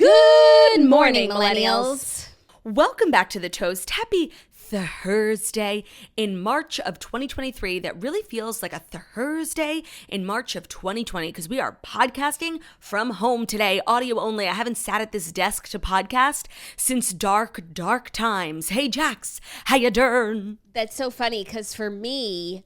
Good morning, millennials. Welcome back to The Toast. Happy Thursday in March of 2023. That really feels like a Thursday in March of 2020 because we are podcasting from home today, audio only. I haven't sat at this desk to podcast since dark times. Hey, Jax, how you doing? That's so funny because for me,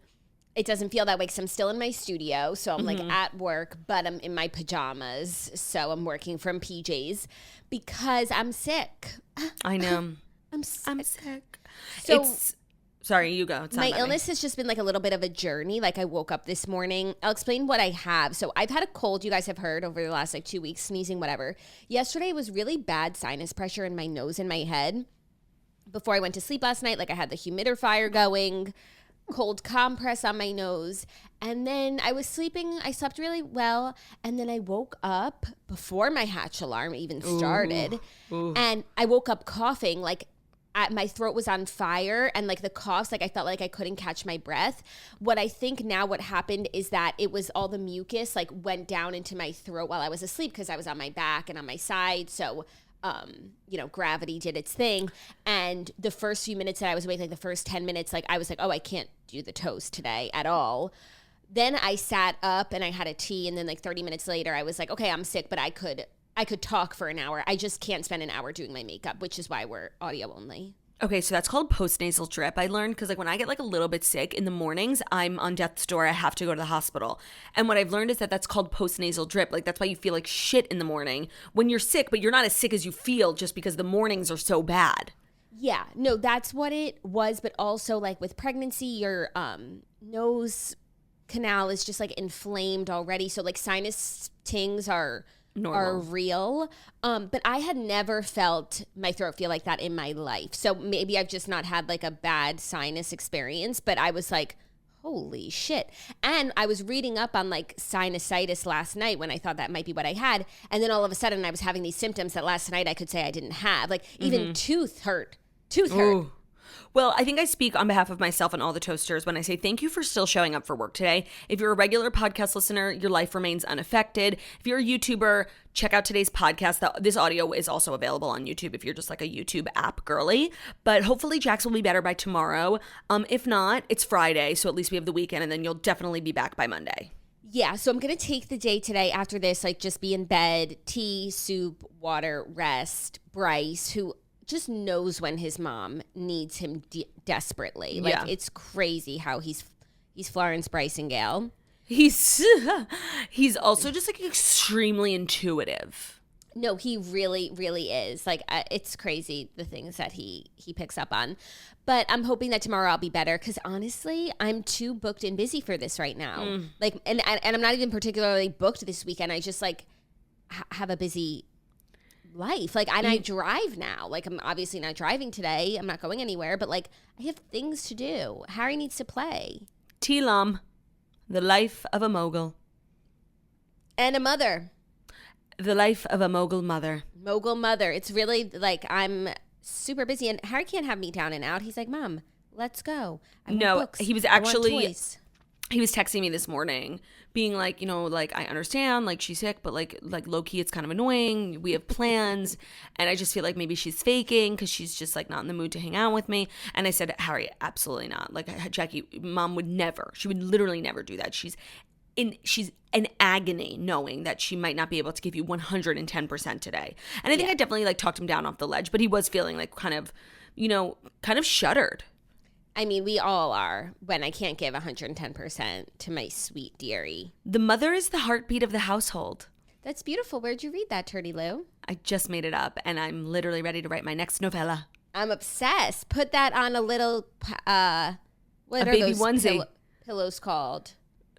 it doesn't feel that way because I'm still in my studio. So I'm like at work, but I'm in my pajamas. So I'm working from PJs because I'm sick. I know. I'm sick. So, sorry, you go. My illness has just been like a little bit of a journey. Like I woke up this morning. I'll explain what I have. So I've had a cold, you guys have heard, over the last like 2 weeks, sneezing, whatever. Yesterday was really bad sinus pressure in my nose and my head. Before I went to sleep last night, like I had the humidifier going, cold compress on my nose. And then I was sleeping. I slept really well. And then I woke up before my hatch alarm even started. Ooh. And I woke up coughing like my throat was on fire and like the coughs, like I felt like I couldn't catch my breath. What I think now what happened is that it was all the mucus like went down into my throat while I was asleep because I was on my back and on my side. So, gravity did its thing. And the first few minutes that I was awake, like the first 10 minutes, like I was like, oh, I can't do the toast today at all. Then I sat up and I had a tea. And then like 30 minutes later, I was like, okay, I'm sick, but I could talk for an hour. I just can't spend an hour doing my makeup, which is why we're audio only. Okay, so that's called postnasal drip. I learned because like when I get like a little bit sick in the mornings, I'm on death's door. I have to go to the hospital. And what I've learned is that that's called postnasal drip. Like that's why you feel like shit in the morning when you're sick, but you're not as sick as you feel just because the mornings are so bad. Yeah, no, that's what it was. But also like with pregnancy, your nose canal is just like inflamed already. So like sinus tings are real. But I had never felt my throat feel like that in my life. So maybe I've just not had like a bad sinus experience, but I was like, holy shit. And I was reading up on like sinusitis last night when I thought that might be what I had. And then all of a sudden I was having these symptoms that last night I could say I didn't have. Like even tooth hurt. Ooh. Well, I think I speak on behalf of myself and all the toasters when I say thank you for still showing up for work today. If you're a regular podcast listener, your life remains unaffected. If you're a YouTuber, check out today's podcast. This audio is also available on YouTube if you're just like a YouTube app girly. But hopefully Jax will be better by tomorrow. If not, it's Friday, so at least we have the weekend, and then you'll definitely be back by Monday. Yeah, so I'm going to take the day today after this, like just be in bed, tea, soup, water, rest. Bryce, who just knows when his mom needs him desperately. Like it's crazy how he's Florence Brycengale. He's also just like extremely intuitive. No, he really, really is. Like it's crazy the things that he picks up on. But I'm hoping that tomorrow I'll be better because honestly, I'm too booked and busy for this right now. Like, and I'm not even particularly booked this weekend. I just like have a busy life. Like, and I drive now. Like, I'm obviously not driving today. I'm not going anywhere, but like, I have things to do. Harry needs to play. T-Lom, the life of a mogul. And a mother. The life of a mogul mother. Mogul mother. It's really like I'm super busy, and Harry can't have me down and out. He's like, Mom, let's go. He was actually. He was texting me this morning being like, like, I understand, like, she's sick, but like low-key, it's kind of annoying. We have plans. And I just feel like maybe she's faking because she's just like not in the mood to hang out with me. And I said, Harry, absolutely not. Like, Jackie, Mom would never. She would literally never do that. She's in agony knowing that she might not be able to give you 110% today. And I think I definitely like talked him down off the ledge, but he was feeling like kind of shuddered. I mean, we all are when I can't give 110% to my sweet dearie. The mother is the heartbeat of the household. That's beautiful. Where'd you read that, Turdy Lou? I just made it up, and I'm literally ready to write my next novella. I'm obsessed. Put that on a little, what a are baby those onesie. Pillows called?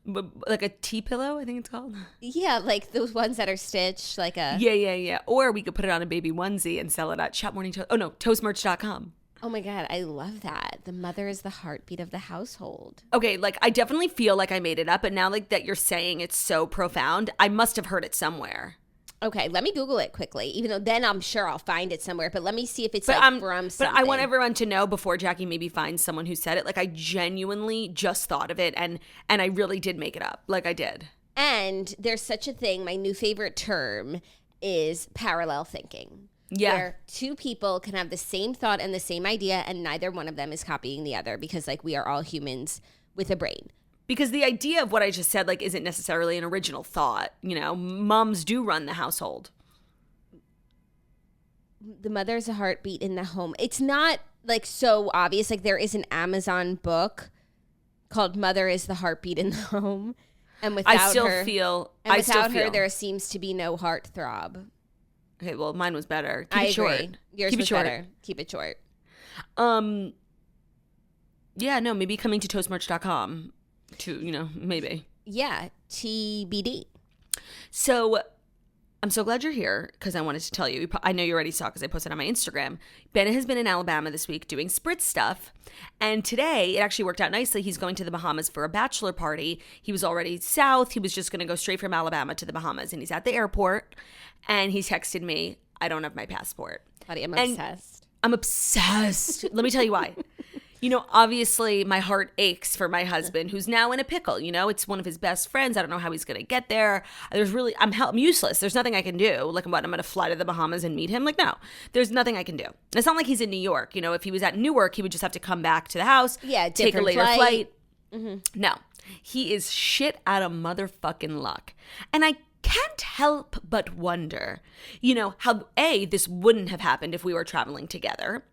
Like a tea pillow, I think it's called. Yeah, like those ones that are stitched, like a... Yeah. Or we could put it on a baby onesie and sell it at toastmerch.com. Oh my God, I love that. The mother is the heartbeat of the household. Okay, like I definitely feel like I made it up, but now like that you're saying it's so profound, I must have heard it somewhere. Okay, let me Google it quickly, even though then I'm sure I'll find it somewhere. But let me see if it's from something. But I want everyone to know before Jackie maybe finds someone who said it. Like I genuinely just thought of it and I really did make it up. Like I did. And there's such a thing, my new favorite term, is parallel thinking. Yeah. Where two people can have the same thought and the same idea, and neither one of them is copying the other, because like we are all humans with a brain. Because the idea of what I just said like isn't necessarily an original thought. You know, moms do run the household. The mother is a heartbeat in the home. It's not like so obvious. Like there is an Amazon book called Mother is the Heartbeat in the Home. And without her, there seems to be no heartthrob. Okay, well, mine was better. I agree. Yours was better. Keep it short. Yeah, no, maybe coming to toastmerch.com to, you know, maybe. Yeah, TBD. So I'm so glad you're here because I wanted to tell you. I know you already saw because I posted on my Instagram. Ben has been in Alabama this week doing spritz stuff. And today, it actually worked out nicely. He's going to the Bahamas for a bachelor party. He was already south. He was just going to go straight from Alabama to the Bahamas. And he's at the airport. And he texted me, I don't have my passport. Buddy, I'm obsessed. I'm obsessed. Let me tell you why. You know, obviously my heart aches for my husband who's now in a pickle. You know, it's one of his best friends. I don't know how he's going to get there. I'm useless. There's nothing I can do. Like, what, I'm going to fly to the Bahamas and meet him? Like, no, there's nothing I can do. It's not like he's in New York. You know, if he was at Newark, he would just have to come back to the house. Yeah, take a later flight. Mm-hmm. No, he is shit out of motherfucking luck. And I can't help but wonder, you know, how A, this wouldn't have happened if we were traveling together.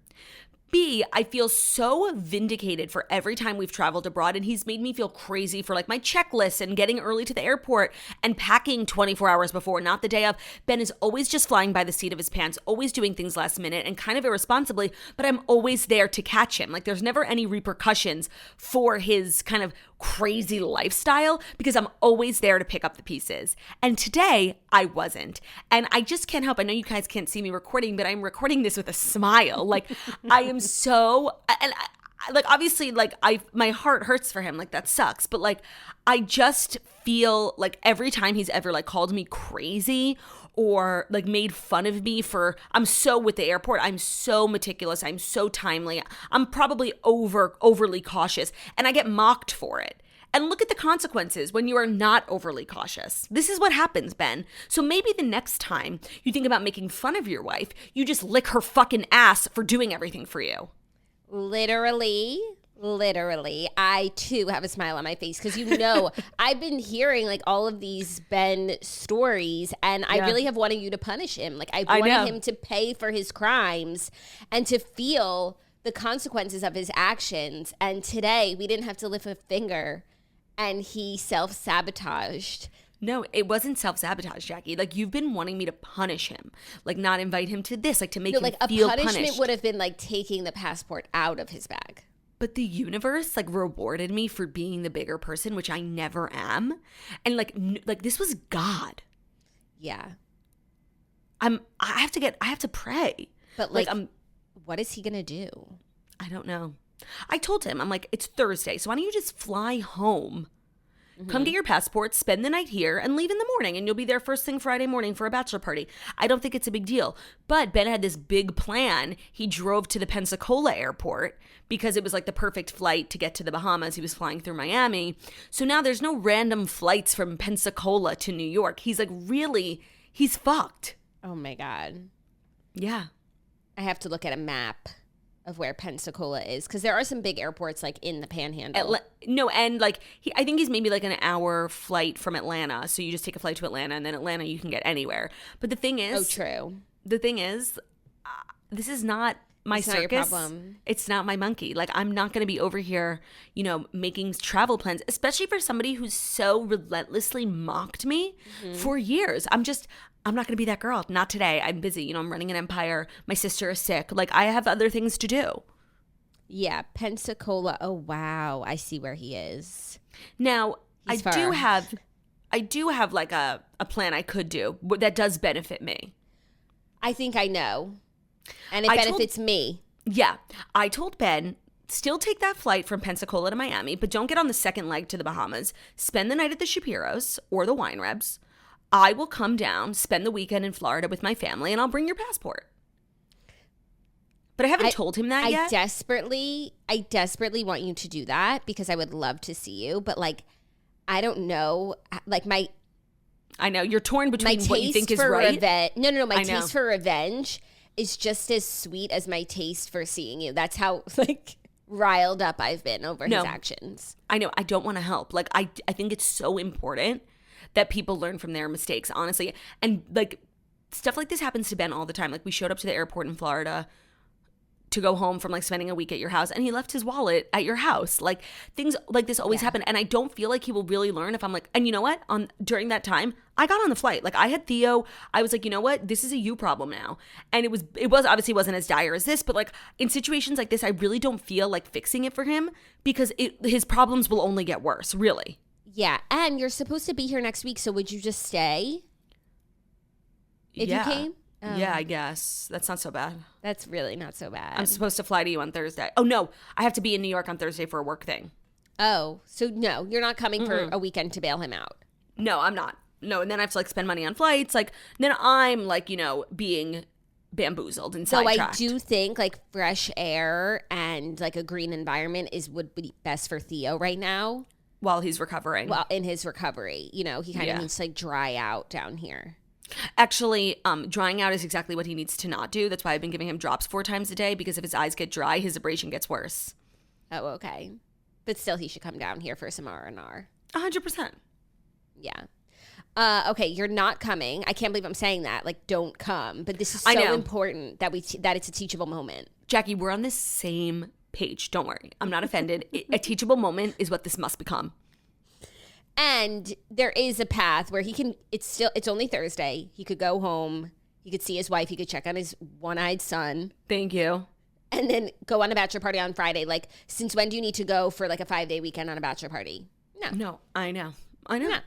B, I feel so vindicated for every time we've traveled abroad, and he's made me feel crazy for like my checklist and getting early to the airport and packing 24 hours before, not the day of. Ben is always just flying by the seat of his pants, always doing things last minute and kind of irresponsibly, but I'm always there to catch him. Like there's never any repercussions for his kind of crazy lifestyle because I'm always there to pick up the pieces. And today I wasn't. And I just can't help. I know you guys can't see me recording, but I'm recording this with a smile. Like I am so, and I, like obviously like my heart hurts for him. Like that sucks. But like I just feel like every time he's ever like called me crazy or like made fun of me for, I'm so with the airport, I'm so meticulous, I'm so timely, I'm probably overly cautious, and I get mocked for it. And look at the consequences when you are not overly cautious. This is what happens, Ben. So maybe the next time you think about making fun of your wife, you just lick her fucking ass for doing everything for you. Literally, I too have a smile on my face because, you know, I've been hearing like all of these Ben stories, and I really have wanted you to punish him. Like I wanted him to pay for his crimes and to feel the consequences of his actions. And today we didn't have to lift a finger, and he self-sabotaged. No, it wasn't self-sabotage, Jackie. Like, you've been wanting me to punish him. Like, not invite him to this. Like, to make him feel punished. A punishment would have been, like, taking the passport out of his bag. But the universe, like, rewarded me for being the bigger person, which I never am. And, like this was God. Yeah. I have to pray. But, like what is he going to do? I don't know. I told him, I'm like, it's Thursday, so why don't you just fly home? Mm-hmm. Come get your passport, spend the night here, and leave in the morning, and you'll be there first thing Friday morning for a bachelor party. I don't think it's a big deal. But Ben had this big plan. He drove to the Pensacola airport because it was like the perfect flight to get to the Bahamas. He was flying through Miami. So now there's no random flights from Pensacola to New York. He's like, really, he's fucked. Oh my God. Yeah. I have to look at a map of where Pensacola is, because there are some big airports like in the Panhandle. And like I think he's maybe like an hour flight from Atlanta, so you just take a flight to Atlanta, and then Atlanta you can get anywhere. But the thing is, true. The thing is, this is not my circus. Not your problem. It's not my monkey. Like I'm not going to be over here, you know, making travel plans, especially for somebody who's so relentlessly mocked me for years. I'm not going to be that girl. Not today. I'm busy. You know, I'm running an empire. My sister is sick. Like, I have other things to do. Yeah, Pensacola. Oh, wow. I see where he is. Now, I do have like a plan I could do that does benefit me. I think I know. And it benefits me. Yeah. I told Ben, still take that flight from Pensacola to Miami, but don't get on the second leg to the Bahamas. Spend the night at the Shapeiros or the Wine Rebs. I will come down, spend the weekend in Florida with my family, and I'll bring your passport. But I haven't told him that yet. I desperately want you to do that because I would love to see you. But, like, I don't know. Like, I know. You're torn My between taste what you think is for right. No. My I know. taste for revenge is just as sweet as my taste for seeing you. That's how like riled up I've been over his actions. I know. I don't want to help. Like, I think it's so important that people learn from their mistakes, honestly. And like stuff like this happens to Ben all the time. Like, we showed up to the airport in Florida to go home from like spending a week at your house, and he left his wallet at your house. Like, things like this always happen, and I don't feel like he will really learn if I'm like, and you know what, during that time I got on the flight, like I had Theo, I was like, you know what, this is a you problem now. And it was obviously wasn't as dire as this, but like in situations like this I really don't feel like fixing it for him, because his problems will only get worse, really. Yeah. And you're supposed to be here next week, so would you just stay if you came? Yeah, I guess. That's not so bad. That's really not so bad. I'm supposed to fly to you on Thursday. Oh, no. I have to be in New York on Thursday for a work thing. Oh, so no, you're not coming for a weekend to bail him out. No, I'm not. No, and then I have to like spend money on flights. Like, then I'm like, you know, being bamboozled and sidetracked. So I do think like fresh air and like a green environment would be best for Theo right now. While he's recovering. Well, in his recovery. You know, he kind of needs to like dry out down here. Actually, drying out is exactly what he needs to not do. That's why I've been giving him drops 4 times a day, because if his eyes get dry, his abrasion gets worse. Oh, okay. But still, he should come down here for some R&R. 100%. Yeah. Okay, you're not coming. I can't believe I'm saying that. Like, don't come. But this is so important that that it's a teachable moment. Jackie, we're on the same page. Don't worry. I'm not offended. A teachable moment is what this must become. And there is a path where he can, it's only Thursday. He could go home. He could see his wife. He could check on his one-eyed son. Thank you. And then go on a bachelor party on Friday. Like, since when do you need to go for like a 5-day weekend on a bachelor party? No, I know. No.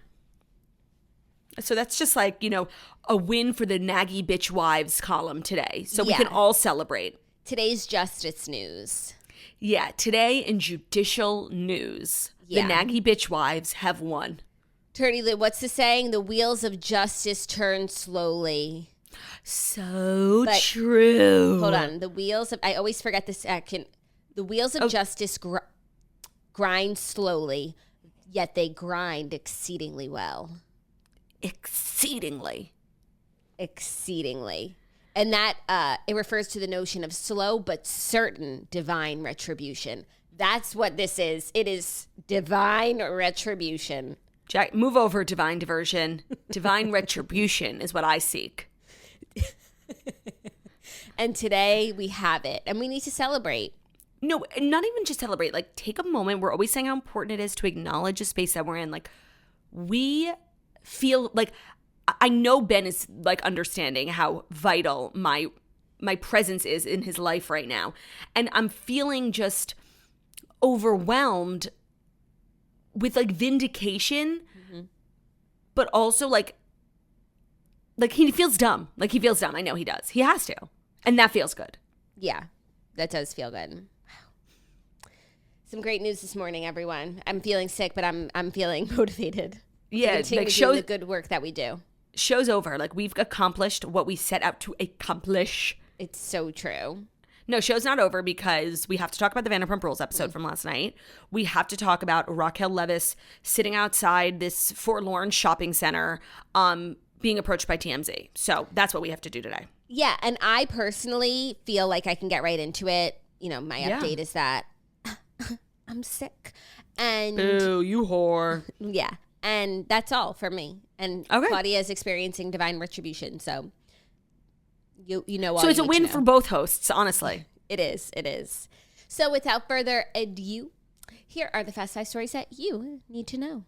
So that's just like, you know, a win for the naggy bitch wives column today. So we can all celebrate. Today's justice news. Yeah, today in judicial news. The naggy bitch wives have won. Turdy Lou, what's the saying? The wheels of justice turn slowly. So true. Hold on. The wheels of, I always forget this action. The wheels of justice grind slowly, yet they grind exceedingly well. Exceedingly. And that, it refers to the notion of slow but certain divine retribution. That's what this is. It is divine retribution. Jack, move over, divine diversion. Divine retribution is what I seek. And today we have it. And we need to celebrate. No, not even just celebrate. Like, take a moment. We're always saying how important it is to acknowledge the space that we're in. Like, we feel like, I know Ben is like understanding how vital my presence is in his life right now. And I'm feeling just overwhelmed with like vindication, but also like he feels dumb. Like, he feels dumb. I know he does. He has to. And that feels good. Yeah, that does feel good. Wow. Some great news this morning, everyone. I'm feeling sick, but I'm feeling motivated. Yeah, to continue doing the good work that we do. Show's over. Like, we've accomplished what we set out to accomplish. It's so true. No, show's not over, because we have to talk about the Vanderpump Rules episode from last night. We have to talk about Raquel Leviss sitting outside this forlorn shopping center, being approached by TMZ. So that's what we have to do today. Yeah, and I personally feel like I can get right into it. You know, my update is that I'm sick. And boo, you whore. Yeah, and that's all for me. And Claudia is experiencing divine retribution, so you know all. So it's a win for both hosts, honestly. It is. So without further ado, here are the Fast 5 stories that you need to know.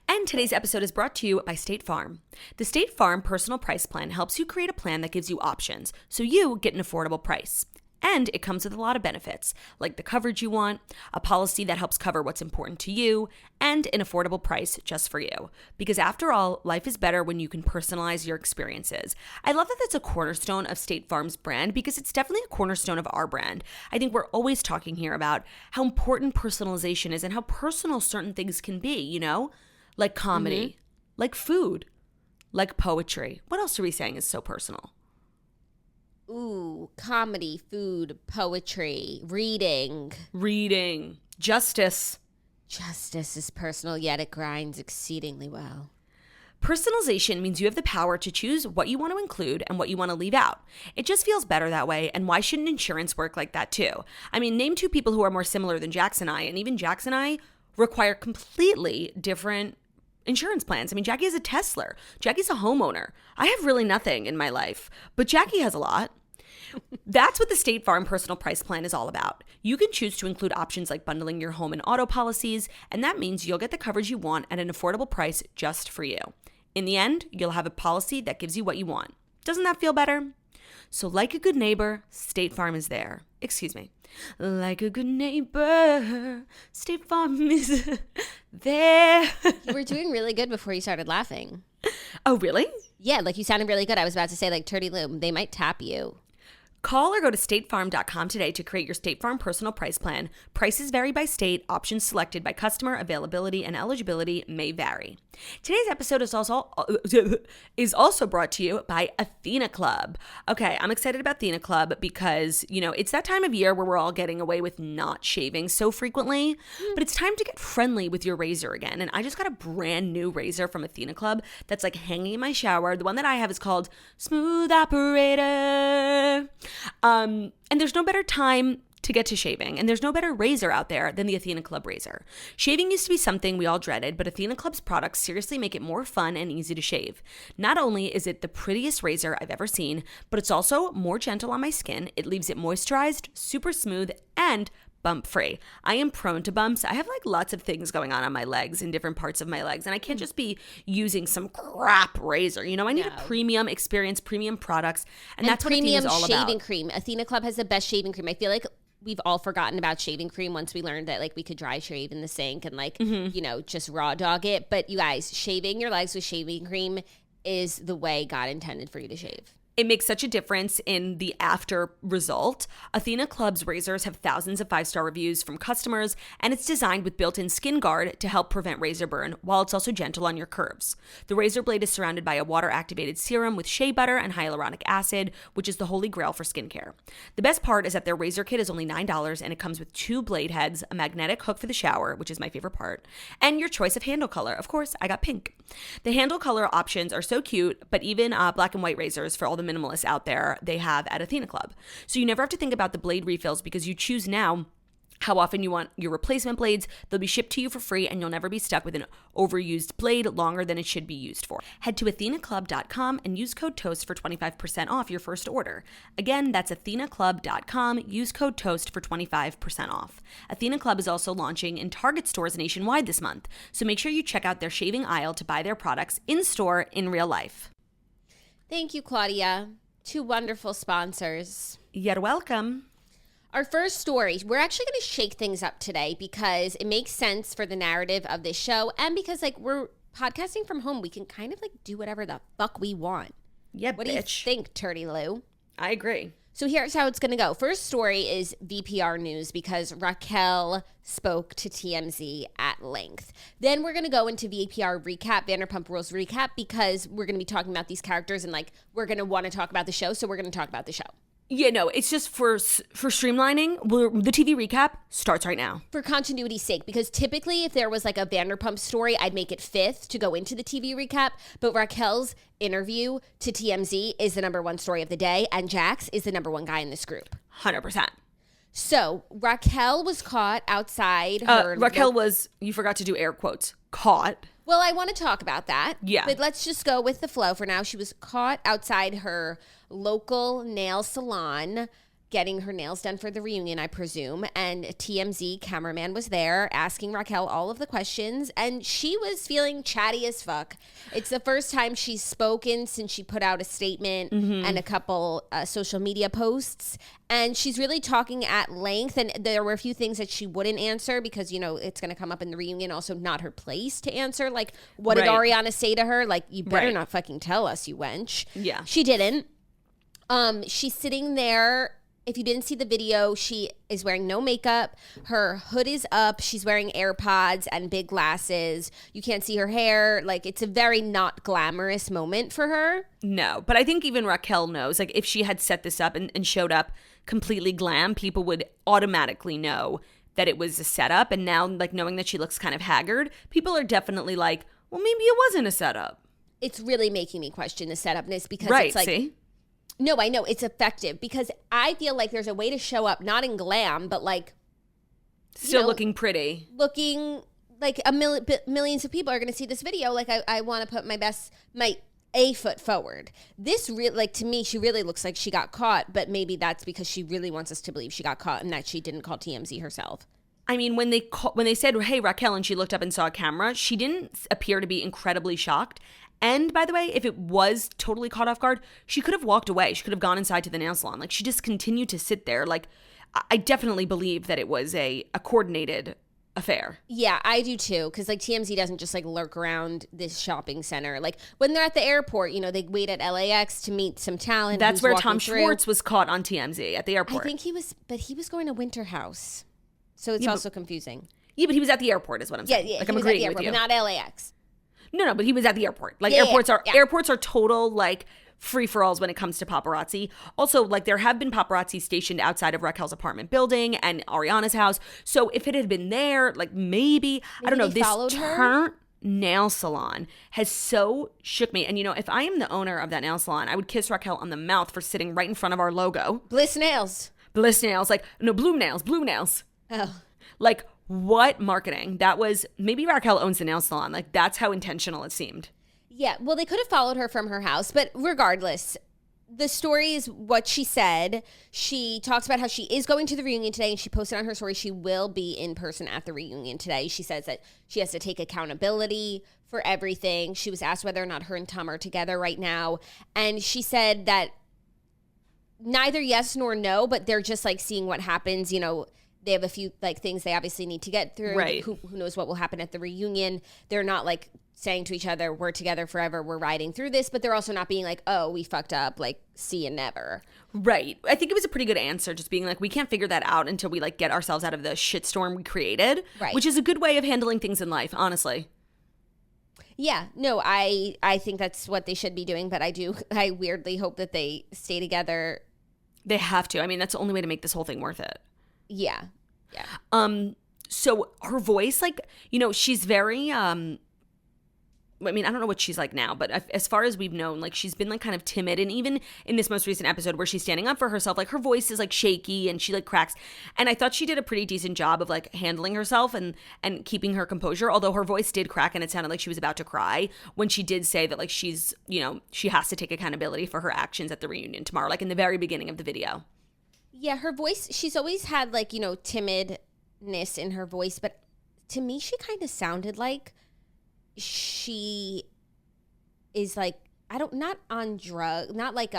And today's episode is brought to you by State Farm. The State Farm Personal Price Plan helps you create a plan that gives you options, so you get an affordable price. And it comes with a lot of benefits, like the coverage you want, a policy that helps cover what's important to you, and an affordable price just for you. Because after all, life is better when you can personalize your experiences. I love that that's a cornerstone of State Farm's brand, because it's definitely a cornerstone of our brand. I think we're always talking here about how important personalization is and how personal certain things can be, you know? Like comedy, like food, like poetry. What else are we saying is so personal? Ooh, comedy, food, poetry, reading. Justice. Justice is personal, yet it grinds exceedingly well. Personalization means you have the power to choose what you want to include and what you want to leave out. It just feels better that way, and why shouldn't insurance work like that too? I mean, name two people who are more similar than Jax and I, and even Jax and I require completely different insurance plans. I mean, Jackie is a Tesla. Jackie's a homeowner. I have really nothing in my life, but Jackie has a lot. That's what the State Farm Personal Price Plan is all about. You can choose to include options like bundling your home and auto policies, and that means you'll get the coverage you want at an affordable price just for you. In the end, you'll have a policy that gives you what you want. Doesn't that feel better? So like a good neighbor, State Farm is there. Excuse me. Like a good neighbor, State Farm is there. You were doing really good before you started laughing. Oh, really? Yeah, like you sounded really good. I was about to say, like, Turdy Lou, they might tap you. Call or go to statefarm.com today to create your State Farm personal price plan. Prices vary by state. Options selected by customer. Availability and eligibility may vary. Today's episode is also brought to you by Athena Club. Okay, I'm excited about Athena Club because, you know, it's that time of year where we're all getting away with not shaving so frequently, but it's time to get friendly with your razor again. And I just got a brand new razor from Athena Club that's like hanging in my shower. The one that I have is called Smooth Operator. And there's no better time to get to shaving, and there's no better razor out there than the Athena Club razor. Shaving used to be something we all dreaded, but Athena Club's products seriously make it more fun and easy to shave. Not only is it the prettiest razor I've ever seen, but it's also more gentle on my skin. It leaves it moisturized, super smooth, and bump free. I am prone to bumps. I have like lots of things going on my legs, in different parts of my legs, and I can't just be using some crap razor. You know, I need a premium experience, premium products, and that's what Athena's all about. Premium shaving cream. Athena Club has the best shaving cream. I feel like we've all forgotten about shaving cream once we learned that like we could dry shave in the sink and like, you know, just raw dog it. But you guys, shaving your legs with shaving cream is the way God intended for you to shave. It makes such a difference in the after result. Athena Club's razors have thousands of 5-star reviews from customers, and it's designed with built-in skin guard to help prevent razor burn, while it's also gentle on your curves. The razor blade is surrounded by a water-activated serum with shea butter and hyaluronic acid, which is the holy grail for skincare. The best part is that their razor kit is only $9, and it comes with 2 blade heads, a magnetic hook for the shower, which is my favorite part, and your choice of handle color. Of course, I got pink. The handle color options are so cute, but even black and white razors for all the minimalists out there, they have at Athena Club. So you never have to think about the blade refills because you choose now how often you want your replacement blades. They'll be shipped to you for free, and you'll never be stuck with an overused blade longer than it should be used for. Head to athenaclub.com and use code TOAST for 25% off your first order. Again, that's athenaclub.com. Use code TOAST for 25% off. Athena Club is also launching in Target stores nationwide this month, so make sure you check out their shaving aisle to buy their products in store in real life. Thank you, Claudia. 2 wonderful sponsors. You're welcome. Our first story, we're actually going to shake things up today because it makes sense for the narrative of this show, and because like we're podcasting from home, we can kind of like do whatever the fuck we want. Yeah, what do you think, Turdy Lou? I agree. So here's how it's going to go. First story is VPR news because Raquel spoke to TMZ at length. Then we're going to go into VPR recap, Vanderpump Rules recap, because we're going to be talking about these characters and like we're going to want to talk about the show. So we're going to talk about the show. Yeah, no, it's just for streamlining. The TV recap starts right now. For continuity's sake, because typically if there was like a Vanderpump story, I'd make it 5th to go into the TV recap. But Raquel's interview to TMZ is the number 1 story of the day, and Jax is the number 1 guy in this group. 100%. So Raquel was caught outside her... Raquel was, you forgot to do air quotes, caught. Well, I want to talk about that. Yeah. But let's just go with the flow for now. She was caught outside her local nail salon getting her nails done for the reunion, I presume. And a TMZ cameraman was there asking Raquel all of the questions. And she was feeling chatty as fuck. It's the first time she's spoken since she put out a statement and a couple social media posts. And she's really talking at length. And there were a few things that she wouldn't answer because, you know, it's going to come up in the reunion. Also, not her place to answer. Like, what did Ariana say to her? Like, you better not fucking tell us, you wench. Yeah. She didn't. She's sitting there. If you didn't see the video, she is wearing no makeup. Her hood is up. She's wearing AirPods and big glasses. You can't see her hair. Like, it's a very not glamorous moment for her. No, but I think even Raquel knows, like, if she had set this up and showed up completely glam, people would automatically know that it was a setup. And now, like, knowing that she looks kind of haggard, people are definitely like, well, maybe it wasn't a setup. it's really making me question the setupness because it's like, see? No, I know it's effective because I feel like there's a way to show up, not in glam, but like still looking pretty, looking like millions of people are going to see this video. Like I want to put my a foot forward. This really, like, to me, she really looks like she got caught, but maybe that's because she really wants us to believe she got caught and that she didn't call TMZ herself. I mean, when they said, "Hey, Raquel," and she looked up and saw a camera, she didn't appear to be incredibly shocked. And by the way, if it was totally caught off guard, she could have walked away. She could have gone inside to the nail salon. Like, she just continued to sit there. Like, I definitely believe that it was a coordinated affair. Yeah, I do too. Because like TMZ doesn't just like lurk around this shopping center. Like when they're at the airport, they wait at LAX to meet some talent. That's where Tom Schwartz was caught on TMZ at the airport. I think he was going to Winter House. So it's also confusing. Yeah, but he was at the airport is what I'm saying. Yeah, like I'm agreeing with you. But not LAX. No, but he was at the airport. Like airports are total like free-for-alls when it comes to paparazzi. Also, like there have been paparazzi stationed outside of Raquel's apartment building and Ariana's house. So if it had been there, like maybe I don't know, this turnt nail salon has so shook me. And if I am the owner of that nail salon, I would kiss Raquel on the mouth for sitting right in front of our logo. Bliss Nails. Like no, Bloom Nails. Oh. Like what marketing? That was, maybe Raquel owns the nail salon. Like that's how intentional it seemed. Yeah, well, they could have followed her from her house, but regardless, the story is what she said. She talks about how she is going to the reunion today, and she posted on her story she will be in person at the reunion today. She says that she has to take accountability for everything. She was asked whether or not her and Tom are together right now, and she said that neither yes nor no, but they're just like seeing what happens. They have a few like things they obviously need to get through. Right. Who knows what will happen at the reunion? They're not like saying to each other, we're together forever, we're riding through this, but they're also not being like, oh, we fucked up, like, see you never. Right. I think it was a pretty good answer, just being like, we can't figure that out until we like get ourselves out of the shitstorm we created. Right. Which is a good way of handling things in life, honestly. Yeah, no, I think that's what they should be doing, but I weirdly hope that they stay together. They have to. I mean, that's the only way to make this whole thing worth it. Yeah. So her voice, like, she's very, I mean, I don't know what she's like now, but as far as we've known, like she's been like kind of timid. And even in this most recent episode where she's standing up for herself, like her voice is like shaky and she like cracks. And I thought she did a pretty decent job of like handling herself and keeping her composure. Although her voice did crack and it sounded like she was about to cry when she did say that like she's, she has to take accountability for her actions at the reunion tomorrow, like in the very beginning of the video. Yeah, her voice, she's always had like, timidness in her voice. But to me, she kind of sounded like she is like, not on drug, not like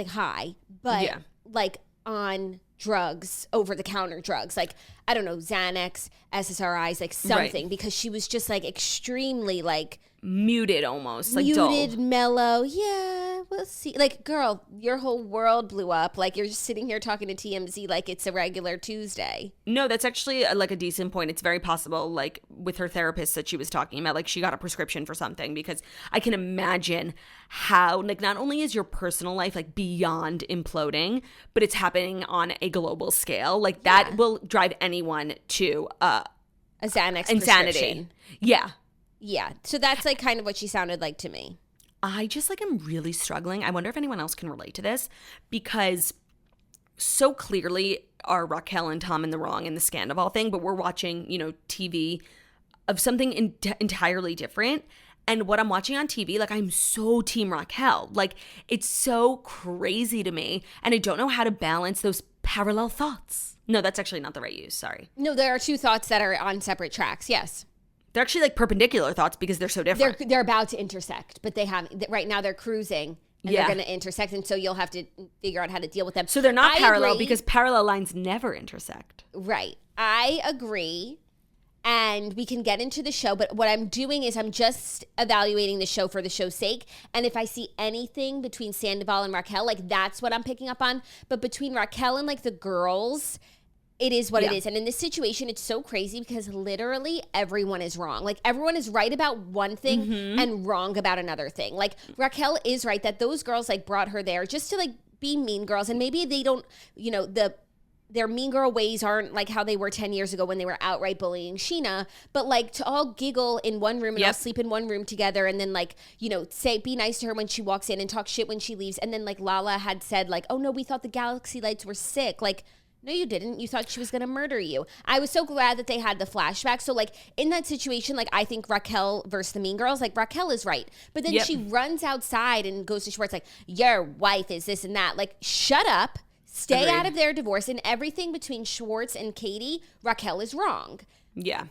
high, but like on drugs, over the counter drugs, like I don't know, Xanax, SSRIs, like something, because she was just like extremely like muted, almost like muted, dull. mellow. Yeah, we'll see. Like, girl, your whole world blew up. Like you're just sitting here talking to TMZ like it's a regular Tuesday. No, that's actually like a decent point. It's very possible, like with her therapist that she was talking about, like she got a prescription for something, because I can imagine how like not only is your personal life like beyond imploding, but it's happening on a global scale. Like that will drive anyone to a Xanax insanity. Prescription. Yeah. Yeah. So that's like kind of what she sounded like to me. I just like am really struggling. I wonder if anyone else can relate to this, because so clearly are Raquel and Tom in the wrong in the Scandival thing, but we're watching, TV of something entirely different. And what I'm watching on TV, like I'm so team Raquel. Like it's so crazy to me. And I don't know how to balance those parallel thoughts. No, that's actually not the right use. Sorry. No, there are two thoughts that are on separate tracks. Yes. They're actually like perpendicular thoughts because they're so different. They're about to intersect, but they haven't. Right now they're cruising and they're going to intersect. And so you'll have to figure out how to deal with them. So they're not parallel because parallel lines never intersect. Right. I agree. And we can get into the show. But what I'm doing is I'm just evaluating the show for the show's sake. And if I see anything between Sandoval and Raquel, like that's what I'm picking up on. But between Raquel and like the girls, it is what it is. And in this situation, it's so crazy because literally everyone is wrong. Like everyone is right about one thing and wrong about another thing. Like Raquel is right that those girls like brought her there just to like be mean girls. And maybe they don't, their mean girl ways aren't like how they were 10 years ago when they were outright bullying Sheena, but like to all giggle in one room and all sleep in one room together, and then like, you know, say be nice to her when she walks in and talk shit when she leaves. And then like Lala had said like, oh no, we thought the galaxy lights were sick. Like, no, you didn't. You thought she was going to murder you. I was so glad that they had the flashback. So like in that situation, like I think Raquel versus the mean girls, like Raquel is right. But then she runs outside and goes to Schwartz like, your wife is this and that. Like, shut up. Stay out of their divorce, and everything between Schwartz and Katy, Raquel is wrong. Yeah.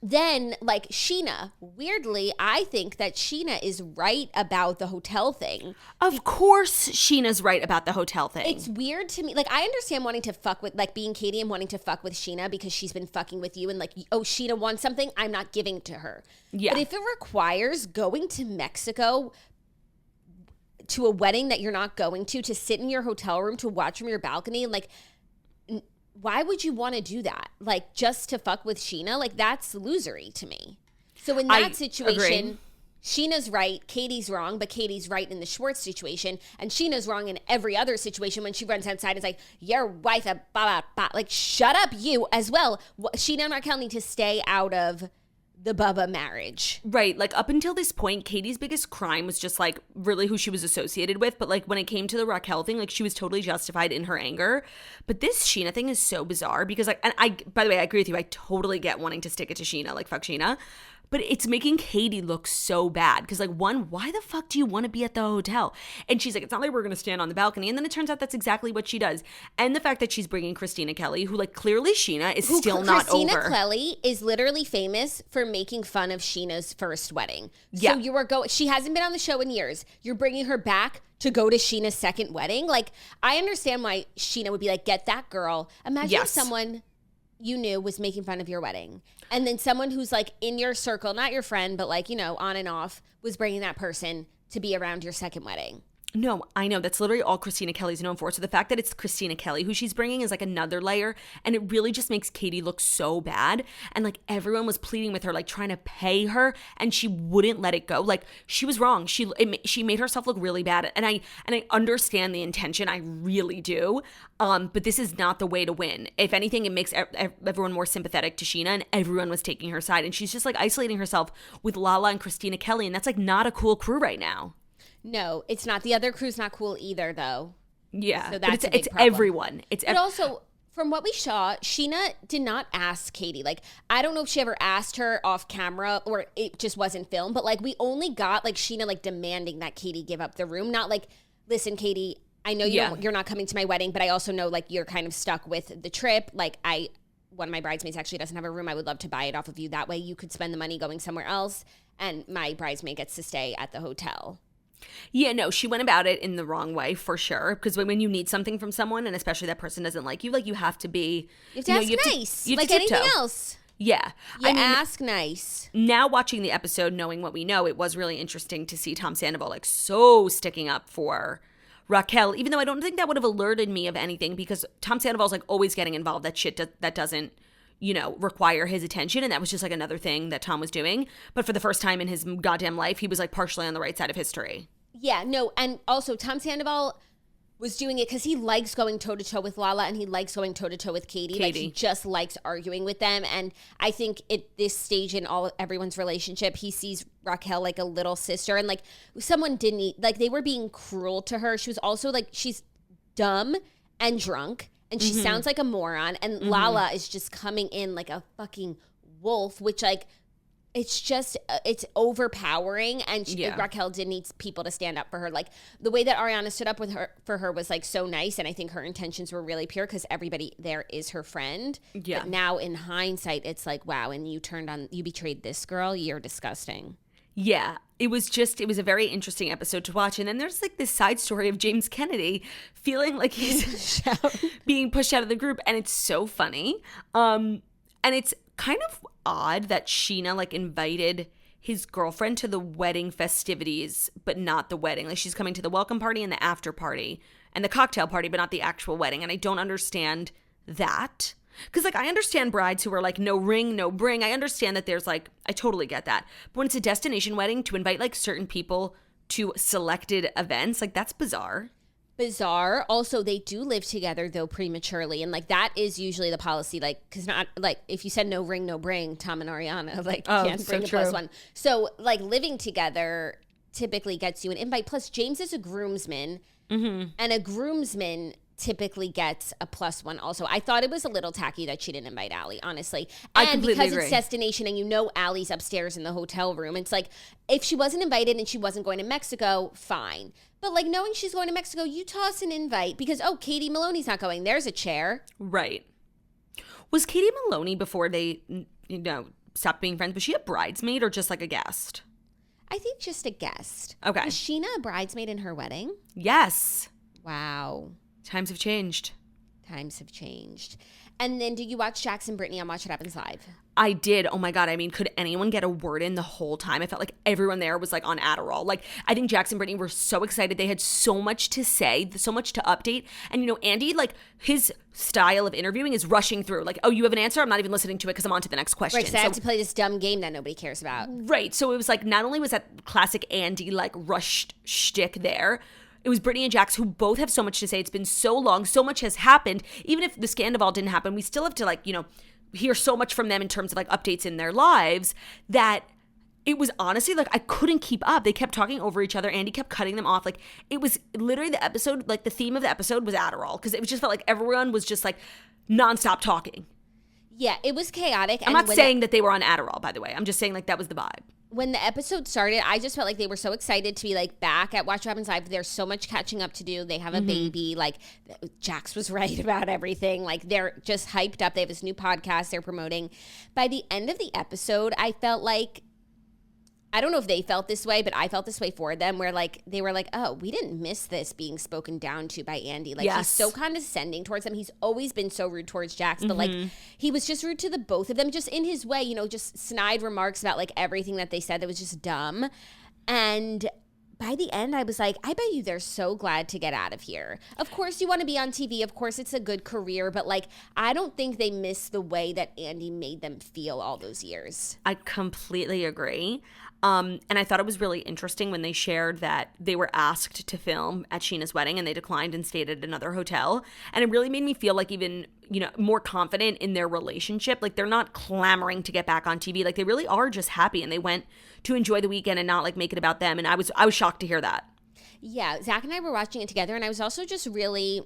Then, like, Sheena, weirdly, I think that Sheena is right about the hotel thing. Of course Sheena's right about the hotel thing. It's weird to me. Like, I understand wanting to fuck with, like, being Katy and wanting to fuck with Sheena because she's been fucking with you and, like, oh, Sheena wants something, I'm not giving to her. Yeah. But if it requires going to Mexico to a wedding that you're not going to sit in your hotel room to watch from your balcony, and like, why would you want to do that? Like, just to fuck with Sheena? Like, that's losery to me. So in that situation, agree. Sheena's right, Katy's wrong, but Katy's right in the Schwartz situation, and Sheena's wrong in every other situation when she runs outside and is like, your wife, blah, blah, blah. Like, shut up, you as well. Sheena and Raquel need to stay out of the Bubba marriage. Right. Like, up until this point, Katy's biggest crime was just, like, really who she was associated with. But, like, when it came to the Raquel thing, like, she was totally justified in her anger. But this Sheena thing is so bizarre because, like, and I, by the way, I agree with you. I totally get wanting to stick it to Sheena, like, fuck Sheena. But it's making Katy look so bad. Because, like, one, why the fuck do you want to be at the hotel? And she's like, it's not like we're going to stand on the balcony. And then it turns out that's exactly what she does. And the fact that she's bringing Christina Kelly, who, like, clearly Sheena is still not over. Christina Kelly is literally famous for making fun of Sheena's first wedding. Yeah. So you were she hasn't been on the show in years. You're bringing her back to go to Sheena's second wedding. Like, I understand why Sheena would be like, get that girl. Imagine if someone you knew was making fun of your wedding. And then someone who's like in your circle, not your friend, but like, you know, on and off, was bringing that person to be around your second wedding. No, I know. That's literally all Christina Kelly's known for. So the fact that it's Christina Kelly who she's bringing is like another layer. And it really just makes Katy look so bad. And like everyone was pleading with her, like trying to pay her. And she wouldn't let it go. Like she was wrong. She made herself look really bad. And I understand the intention. I really do. But this is not the way to win. If anything, it makes everyone more sympathetic to Sheena. And everyone was taking her side. And she's just like isolating herself with Lala and Christina Kelly. And that's like not a cool crew right now. No, it's not. The other crew's not cool either, though. Yeah, so that's it's everyone. But also, from what we saw, Sheena did not ask Katy. Like, I don't know if she ever asked her off camera or it just wasn't filmed. But like, we only got like Sheena like demanding that Katy give up the room. Not like, listen, Katy, I know you're not coming to my wedding, but I also know like you're kind of stuck with the trip. Like one of my bridesmaids actually doesn't have a room. I would love to buy it off of you. That way, you could spend the money going somewhere else, and my bridesmaid gets to stay at the hotel. Yeah, no, she went about it in the wrong way for sure. Because when you need something from someone, and especially that person doesn't like you have to be. You have to ask nice, like anything else. Yeah, ask nice. Now watching the episode, knowing what we know, it was really interesting to see Tom Sandoval like so sticking up for Raquel, even though I don't think that would have alerted me of anything because Tom Sandoval's like always getting involved that shit that doesn't, you know, require his attention. And that was just like another thing that Tom was doing. But for the first time in his goddamn life, he was like partially on the right side of history. Yeah, no. And also Tom Sandoval was doing it because he likes going toe-to-toe with Lala and he likes going toe-to-toe with Katy. Like he just likes arguing with them. And I think at this stage in everyone's relationship, he sees Raquel like a little sister. And like someone like they were being cruel to her. She was also like, she's dumb and drunk. And she sounds like a moron. And Lala is just coming in like a fucking wolf, which like, it's just, it's overpowering. And Raquel did need people to stand up for her. Like the way that Ariana stood up for her was like so nice. And I think her intentions were really pure because everybody there is her friend. Yeah. But now in hindsight, it's like, wow. And you betrayed this girl. You're disgusting. Yeah, it was a very interesting episode to watch. And then there's like this side story of James Kennedy feeling like he's being pushed out of the group. And it's so funny. And it's kind of odd that Sheena like invited his girlfriend to the wedding festivities, but not the wedding. Like she's coming to the welcome party and the after party and the cocktail party, but not the actual wedding. And I don't understand that. Because, like, I understand brides who are like, no ring, no bring. I understand that there's, like, I totally get that. But when it's a destination wedding, to invite, like, certain people to selected events, like, that's bizarre. bizarre. Also, they do live together though prematurely, and like that is usually the policy. Like, because not like if you said no ring, no bring, Tom and Ariana like can't bring a plus one. So like living together typically gets you an invite. Plus, James is a groomsman, and a groomsman typically gets a plus one also. I thought it was a little tacky that she didn't invite Allie, honestly. And because agree. It's destination and you know Allie's upstairs in the hotel room, it's like if she wasn't invited and she wasn't going to Mexico, fine. But like knowing she's going to Mexico, you toss an invite because, Katie Maloney's not going. There's a chair. Right. Was Katie Maloney, before they, stopped being friends, was she a bridesmaid or just like a guest? I think just a guest. Okay. Was Sheena a bridesmaid in her wedding? Yes. Wow. Times have changed. Times have changed. And then did you watch Jax and Brittany on Watch What Happens Live? I did. Oh my God. I mean, could anyone get a word in the whole time? I felt like everyone there was like on Adderall. Like, I think Jax and Brittany were so excited. They had so much to say, so much to update. And, Andy, like, his style of interviewing is rushing through. Like, oh, you have an answer? I'm not even listening to it because I'm on to the next question. Right, because I have to play this dumb game that nobody cares about. Right. So it was like, not only was that classic Andy, like, rushed shtick there, it was Brittany and Jax who both have so much to say. It's been so long. So much has happened. Even if the Scandival didn't happen, we still have to, like, hear so much from them in terms of, like, updates in their lives that it was honestly, like, I couldn't keep up. They kept talking over each other. Andy kept cutting them off. Like, it was literally the episode, like, the theme of the episode was Adderall because it just felt like everyone was just, like, nonstop talking. Yeah, it was chaotic. I'm not saying that they were on Adderall, by the way. I'm just saying, like, that was the vibe. When the episode started, I just felt like they were so excited to be like back at Watch What Happens Live. There's so much catching up to do. They have a baby. Like Jax was right about everything. Like they're just hyped up. They have this new podcast they're promoting. By the end of the episode, I felt like, I don't know if they felt this way, but I felt this way for them where like they were like, oh, we didn't miss this being spoken down to by Andy. Like he's so condescending towards them. He's always been so rude towards Jax, but like he was just rude to the both of them, just in his way, just snide remarks about like everything that they said that was just dumb. And by the end, I was like, I bet you they're so glad to get out of here. Of course, you want to be on TV. Of course, it's a good career. But, like, I don't think they miss the way that Andy made them feel all those years. I completely agree. And I thought it was really interesting when they shared that they were asked to film at Sheena's wedding and they declined and stayed at another hotel. And it really made me feel like even, more confident in their relationship. Like they're not clamoring to get back on TV. Like they really are just happy and they went to enjoy the weekend and not like make it about them. And I was shocked to hear that. Yeah, Zach and I were watching it together and I was also just really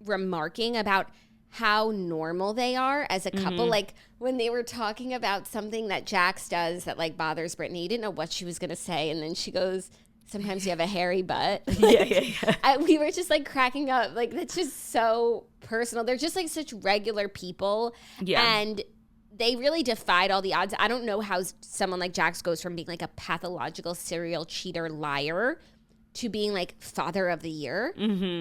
remarking about how normal they are as a couple. Like when they were talking about something that Jax does that like bothers Brittany, you didn't know what she was going to say. And then she goes, sometimes you have a hairy butt. Like, we were just like cracking up. Like that's just so personal. They're just like such regular people. Yeah. And they really defied all the odds. I don't know how someone like Jax goes from being like a pathological serial cheater liar to being like father of the year,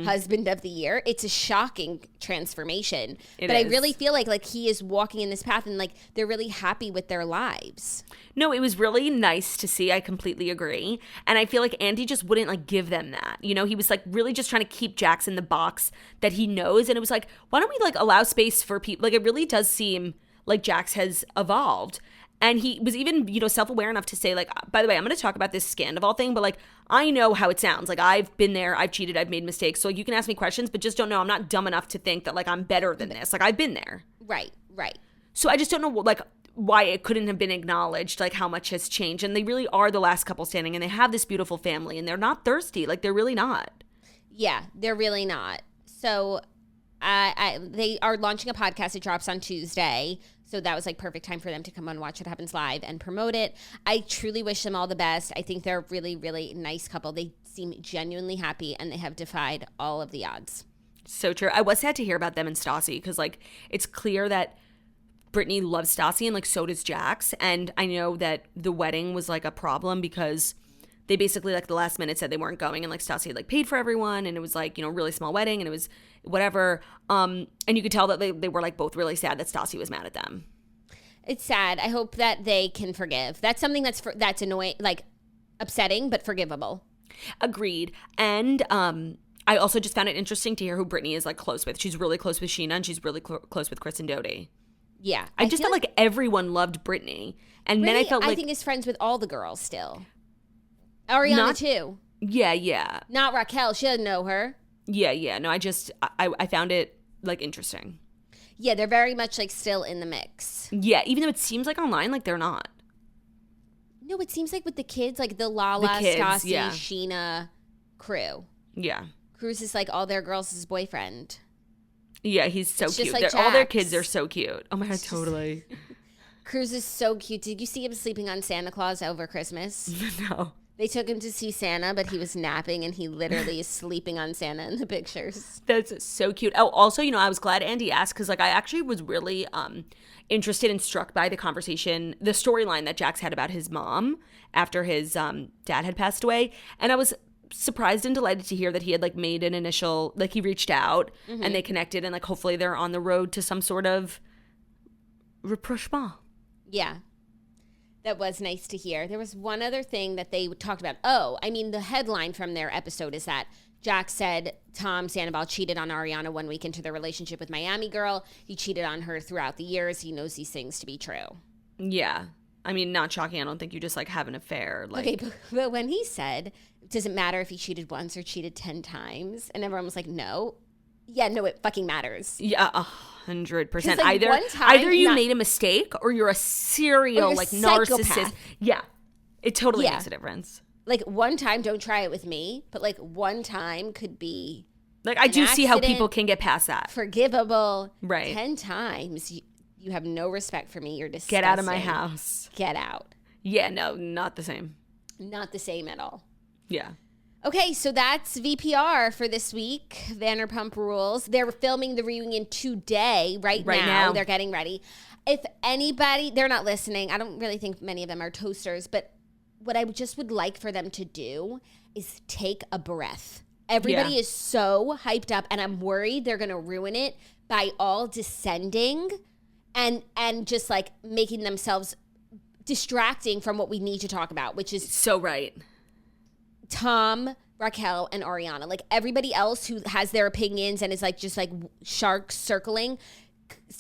husband of the year. It's a shocking transformation. But I really feel like he is walking in this path and like they're really happy with their lives. No, it was really nice to see. I completely agree. And I feel like Andy just wouldn't like give them that. He was like really just trying to keep Jax in the box that he knows. And it was like, why don't we like allow space for people? Like it really does seem like Jax has evolved. And he was even, self-aware enough to say, like, by the way, I'm going to talk about this Scandival thing, but, like, I know how it sounds. Like, I've been there. I've cheated. I've made mistakes. So you can ask me questions, but just don't know. I'm not dumb enough to think that, like, I'm better than this. Like, I've been there. Right. So I just don't know, like, why it couldn't have been acknowledged, like, how much has changed. And they really are the last couple standing, and they have this beautiful family, and they're not thirsty. Like, they're really not. Yeah, they're really not. So they are launching a podcast. It drops on Tuesday. So that was like perfect time for them to come on Watch What Happens Live and promote it. I truly wish them all the best. I think they're a really, really nice couple. They seem genuinely happy and they have defied all of the odds. So true. I was sad to hear about them and Stassi because like it's clear that Brittany loves Stassi and like so does Jax. And I know that the wedding was like a problem because they basically like the last minute said they weren't going and like Stassi had like paid for everyone and it was like, really small wedding and it was whatever. And you could tell that they were like both really sad that Stassi was mad at them. It's sad. I hope that they can forgive. That's something that's annoying, like upsetting, but forgivable. Agreed. And I also just found it interesting to hear who Brittany is like close with. She's really close with Sheena and she's really close with Chris and Dodie. Yeah. I just felt like everyone loved Brittany. And then I felt like... I think is friends with all the girls still. Ariana too. Yeah. Not Raquel. She doesn't know her. Yeah. No, I found it like interesting. Yeah, they're very much like still in the mix. Yeah, even though it seems like online, like they're not. No, it seems like with the kids, like the Lala, Stassi, Sheena crew. Yeah. Cruz is like all their girls' boyfriend. Yeah, he's so cute. Like all their kids are so cute. Oh my God, totally. Cruz is so cute. Did you see him sleeping on Santa Claus over Christmas? No. They took him to see Santa, but he was napping, and he literally is sleeping on Santa in the pictures. That's so cute. Oh, also, I was glad Andy asked because, like, I actually was really interested and struck by the conversation, the storyline that Jax had about his mom after his dad had passed away. And I was surprised and delighted to hear that he had, like, made an initial, like, he reached out and they connected and, like, hopefully they're on the road to some sort of rapprochement. Yeah. That was nice to hear. There was one other thing that they talked about. Oh, I mean, the headline from their episode is that Jax said Tom Sandoval cheated on Ariana 1 week into their relationship with Miami Girl. He cheated on her throughout the years. He knows these things to be true. Yeah. I mean, not shocking. I don't think you just, like, have an affair. Like, okay, but when he said, does it matter if he cheated once or cheated 10 times? And everyone was like, no. Yeah, no, it fucking matters. Yeah, 100%. Like, either you made a mistake or you're a serial, like, narcissist. Yeah, it totally makes a difference. Like, one time, don't try it with me, but, like, one time could be like, I do see how people can get past that. Forgivable. Right. 10 times, you have no respect for me. You're disgusting. Get out of my house. Get out. Yeah, no, not the same. Not the same at all. Yeah. Okay, so that's VPR for this week. Vanderpump Rules. They're filming the reunion today, right now. They're getting ready. If anybody, they're not listening. I don't really think many of them are toasters, but what I just would like for them to do is take a breath. Everybody is so hyped up, and I'm worried they're going to ruin it by all descending and just like making themselves distracting from what we need to talk about, which is so right. Tom, Raquel, and Ariana. Like, everybody else who has their opinions and is like just like sharks circling,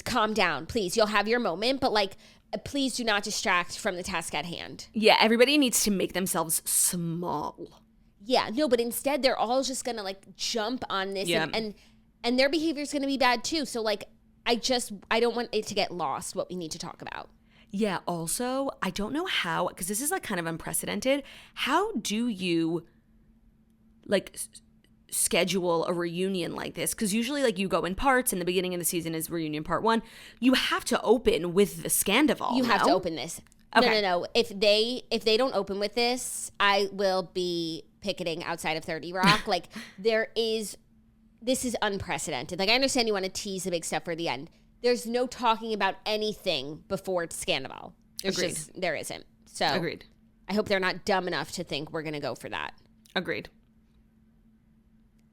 calm down, please. You'll have your moment, but like, please do not distract from the task at hand. Yeah, everybody needs to make themselves small. Yeah, no, but instead they're all just gonna like jump on this and their behavior is gonna be bad too. So like, I don't want it to get lost what we need to talk about. Yeah, also, I don't know how, because this is like kind of unprecedented. How do you like schedule a reunion like this? Because usually like you go in parts and the beginning of the season is reunion part 1. You have to open with the Scandival. You have to open this. Okay. No. If they don't open with this, I will be picketing outside of 30 Rock. Like, this is unprecedented. Like, I understand you want to tease the big stuff for the end. There's no talking about anything before Scandival. There isn't. So agreed. I hope they're not dumb enough to think we're going to go for that. Agreed.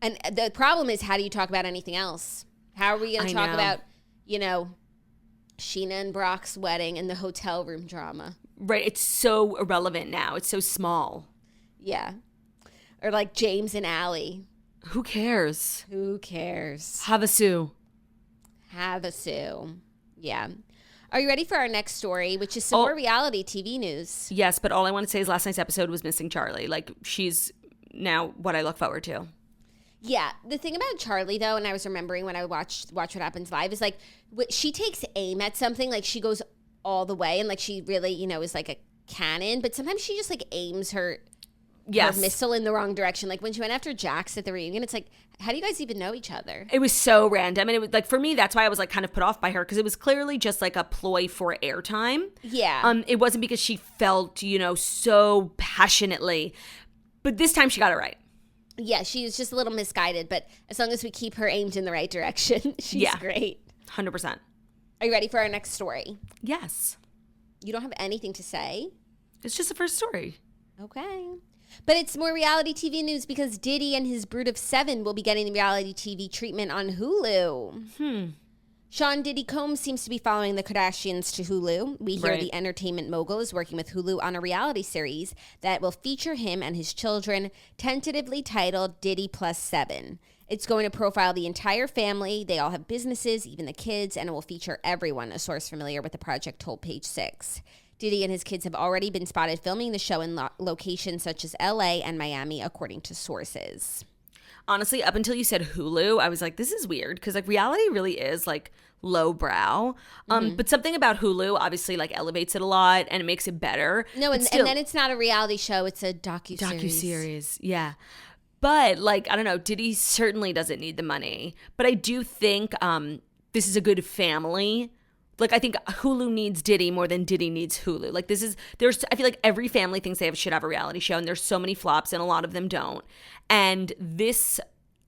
And the problem is, how do you talk about anything else? How are we going to talk about, Sheena and Brock's wedding and the hotel room drama? Right. It's so irrelevant now. It's so small. Yeah. Or like James and Allie. Who cares? Havasu. Yeah. Are you ready for our next story, which is some more reality TV news? Yes, but all I want to say is last night's episode was missing Charlie. Like, she's now what I look forward to. Yeah. The thing about Charlie, though, and I was remembering when I watch What Happens Live, is like, she takes aim at something, like she goes all the way, and like she really, is like a cannon, but sometimes she just like aims her missile in the wrong direction. Like when she went after Jax at the reunion, it's like, how do you guys even know each other? It was so random. And it was like, for me, that's why I was like kind of put off by her, because it was clearly just like a ploy for airtime. Yeah. It wasn't because she felt, so passionately. But this time she got it right. Yeah, she was just a little misguided, but as long as we keep her aimed in the right direction, she's great. 100%. Are you ready for our next story? Yes. You don't have anything to say? It's just the first story. Okay. But it's more reality TV news because Diddy and his brood of 7 will be getting reality TV treatment on Hulu. Sean Diddy Combs seems to be following the Kardashians to Hulu. We hear the entertainment mogul is working with Hulu on a reality series that will feature him and his children, tentatively titled Diddy Plus 7. It's going to profile the entire family. They all have businesses, even the kids, and it will feature everyone, a source familiar with the project told Page 6. Diddy and his kids have already been spotted filming the show in locations such as LA and Miami, according to sources. Honestly, up until you said Hulu, I was like, this is weird because like reality really is like lowbrow. But something about Hulu obviously like elevates it a lot and it makes it better. No, and then it's not a reality show; it's a docuseries. Yeah. But like, I don't know, Diddy certainly doesn't need the money. But I do think this is a good family. Like, I think Hulu needs Diddy more than Diddy needs Hulu. Like, I feel like every family thinks they should have a reality show, and there's so many flops, and a lot of them don't. And this,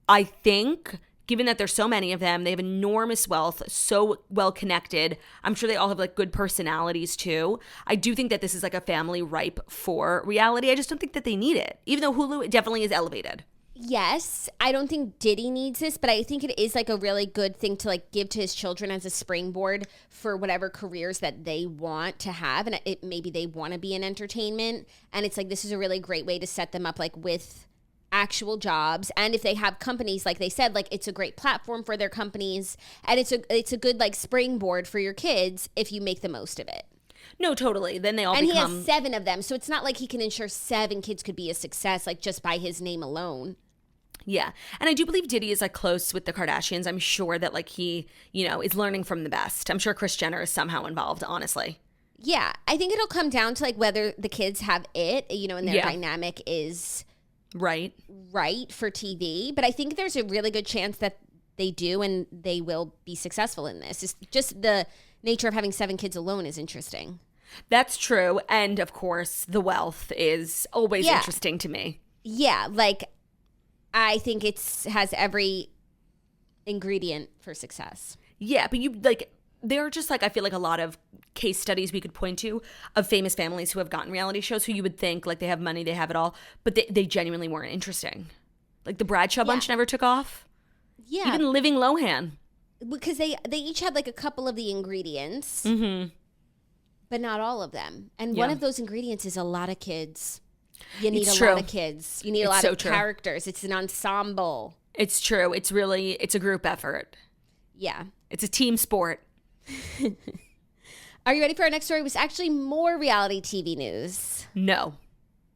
I think, given that there's so many of them, they have enormous wealth, so well connected. I'm sure they all have like good personalities too. I do think that this is like a family ripe for reality. I just don't think that they need it, even though Hulu definitely is elevated. Yes, I don't think Diddy needs this, but I think it is like a really good thing to like give to his children as a springboard for whatever careers that they want to have. And maybe they want to be in entertainment. And it's like, this is a really great way to set them up like with actual jobs. And if they have companies, like they said, like it's a great platform for their companies. And it's a good like springboard for your kids if you make the most of it. No, totally. Then they all and become... he has 7 of them. So it's not like he can ensure 7 kids could be a success, like just by his name alone. Yeah. And I do believe Diddy is like close with the Kardashians. I'm sure that like he, is learning from the best. I'm sure Kris Jenner is somehow involved, honestly. Yeah. I think it'll come down to like whether the kids have it, and their dynamic is right for TV. But I think there's a really good chance that they do and they will be successful in this. It's just the nature of having 7 kids alone is interesting. That's true. And of course, the wealth is always interesting to me. Yeah. Like, I think has every ingredient for success. Yeah, but there are just like, I feel like a lot of case studies we could point to of famous families who have gotten reality shows who you would think like they have money, they have it all, but they genuinely weren't interesting. Like the Bradshaw bunch never took off. Yeah. Even Living Lohan. Because they each had like a couple of the ingredients, but not all of them. And one of those ingredients is a lot of kids. You need lot of kids. You need a lot of characters. It's an ensemble. It's true. It's a group effort. Yeah. It's a team sport. Are you ready for our next story? It was actually more reality TV news. No.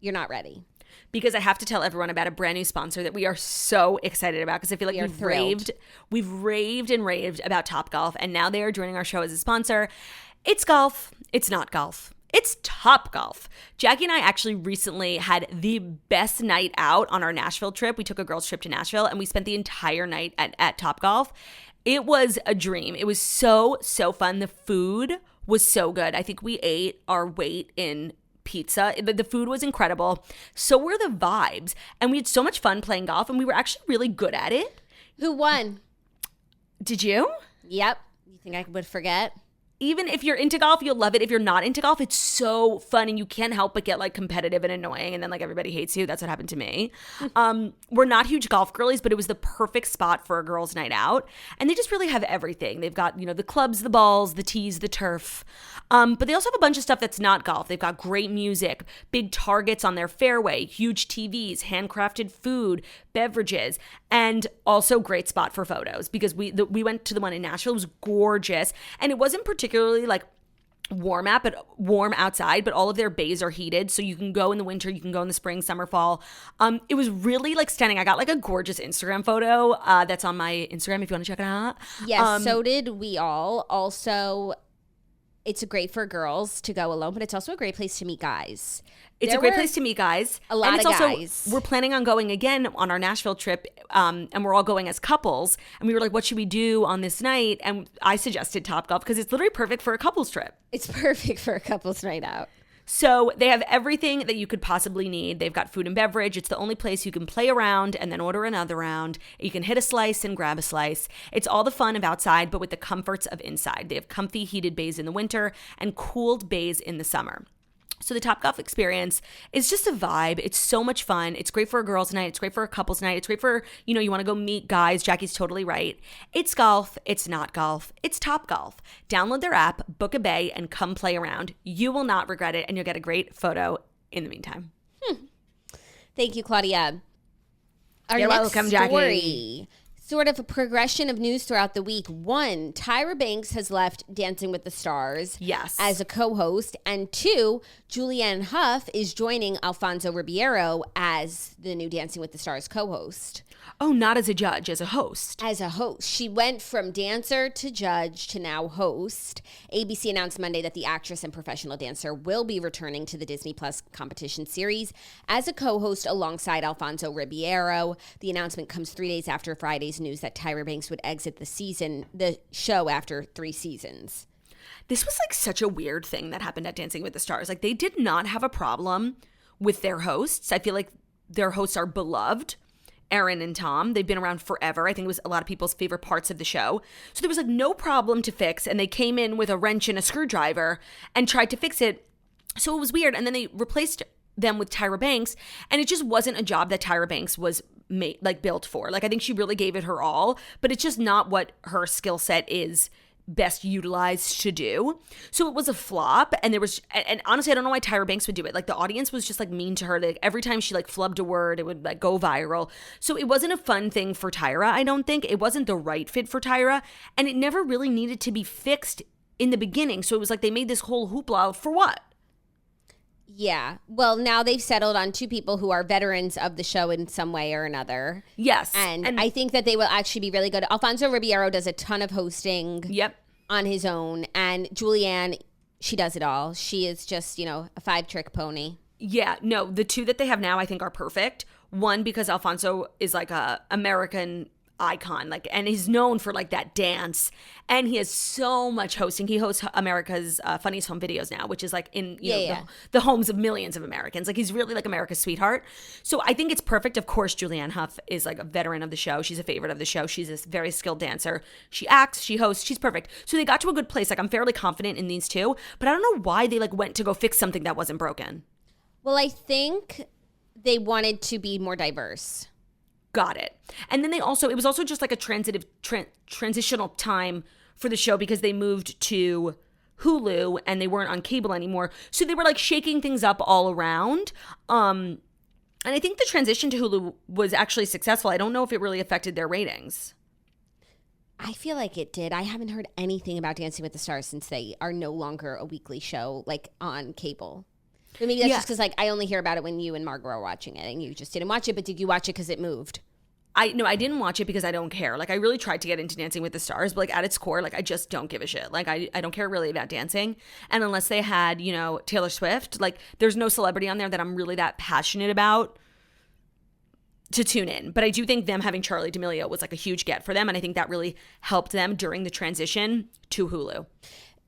You're not ready. Because I have to tell everyone about a brand new sponsor that we are so excited about because I feel like we've raved and raved about Topgolf, and now they are joining our show as a sponsor. It's golf. It's not golf. It's Topgolf. Jackie and I actually recently had the best night out on our Nashville trip. We took a girls' trip to Nashville, and we spent the entire night at Topgolf. It was a dream. It was so, so fun. The food was so good. I think we ate our weight in pizza. The food was incredible. So were the vibes. And we had so much fun playing golf, and we were actually really good at it. Who won? Did you? Yep. You think I would forget? Even if you're into golf, you'll love it. If you're not into golf, it's so fun and you can't help but get like competitive and annoying and then like everybody hates you. That's what happened to me. We're not huge golf girlies, but it was the perfect spot for a girls' night out. And they just really have everything. They've got, the clubs, the balls, the tees, the turf. But they also have a bunch of stuff that's not golf. They've got great music, big targets on their fairway, huge TVs, handcrafted food, beverages, and also great spot for photos because we went to the one in Nashville. It was gorgeous. And it wasn't particularly like warm outside, but all of their bays are heated. So you can go in the winter, you can go in the spring, summer, fall. It was really like stunning. I got like a gorgeous Instagram photo that's on my Instagram if you want to check it out. Yes, so did we all. Also, it's great for girls to go alone, but it's also a great place to meet guys. It's a great place to meet guys. A lot of guys. We're planning on going again on our Nashville trip, and we're all going as couples. And we were like, what should we do on this night? And I suggested Topgolf because it's literally perfect for a couples trip. It's perfect for a couples night out. So they have everything that you could possibly need. They've got food and beverage. It's the only place you can play a round and then order another round. You can hit a slice and grab a slice. It's all the fun of outside, but with the comforts of inside. They have comfy heated bays in the winter and cooled bays in the summer. So the Topgolf experience is just a vibe. It's so much fun. It's great for a girls' night. It's great for a couples' night. It's great for, you want to go meet guys. Jackie's totally right. It's golf. It's not golf. It's Topgolf. Download their app, book a bay, and come play around. You will not regret it, and you'll get a great photo in the meantime. Thank you, Claudia. You're welcome, Jackie. sort of a progression of news throughout the week. One, Tyra Banks has left Dancing with the Stars as a co-host. And two, Julianne Hough is joining Alfonso Ribiero as the new Dancing with the Stars co-host. Oh, not as a judge, as a host. As a host. She went from dancer to judge to now host. ABC announced Monday that the actress and professional dancer will be returning to the Disney Plus competition series as a co-host alongside Alfonso Ribiero. The announcement comes 3 days after Friday's news that Tyra Banks would exit the show after 3 seasons. This was like such a weird thing that happened at Dancing with the Stars. Like they did not have a problem with their hosts. I feel like their hosts are beloved. Aaron and Tom, they've been around forever. I think it was a lot of people's favorite parts of the show. So there was like no problem to fix, and they came in with a wrench and a screwdriver and tried to fix it. So it was weird. And then they replaced them with Tyra Banks, and it just wasn't a job that Tyra Banks was built for. Like I think she really gave it her all, but it's just not what her skill set is best utilized to do. So it was a flop, and honestly I don't know why Tyra Banks would do it. Like the audience was just like mean to her. Like every time she like flubbed a word, it would like go viral. So it wasn't a fun thing for Tyra. I don't think it wasn't the right fit for Tyra, and it never really needed to be fixed in the beginning. So it was like they made this whole hoopla for what? Yeah. Well, now they've settled on 2 people who are veterans of the show in some way or another. Yes. And I think that they will actually be really good. Alfonso Ribiero does a ton of hosting on his own. And Julianne, she does it all. She is just, a 5-trick pony. Yeah. No, the 2 that they have now I think are perfect. One, because Alfonso is like a American icon, like, and he's known for like that dance, and he has so much hosting. He hosts America's Funniest Home Videos now, which is like in the homes of millions of Americans. Like he's really like America's sweetheart. So I think it's perfect. Of course, Julianne Hough is like a veteran of the show. She's a favorite of the show. She's a very skilled dancer. She acts, she hosts, she's perfect. So they got to a good place. Like I'm fairly confident in these 2, but I don't know why they like went to go fix something that wasn't broken. Well, I think they wanted to be more diverse. Got it. And then it was also just like a transitional time for the show because they moved to Hulu and they weren't on cable anymore. So they were like shaking things up all around. And I think the transition to Hulu was actually successful. I don't know if it really affected their ratings. I feel like it did. I haven't heard anything about Dancing with the Stars since they are no longer a weekly show like on cable. But maybe that's just because like I only hear about it when you and Margot are watching it, and you just didn't watch it. But did you watch it because it moved? I didn't watch it because I don't care. Like I really tried to get into Dancing with the Stars, but like at its core, like I just don't give a shit. Like I don't care really about dancing. And unless they had, Taylor Swift, like there's no celebrity on there that I'm really that passionate about to tune in. But I do think them having Charli D'Amelio was like a huge get for them, and I think that really helped them during the transition to Hulu.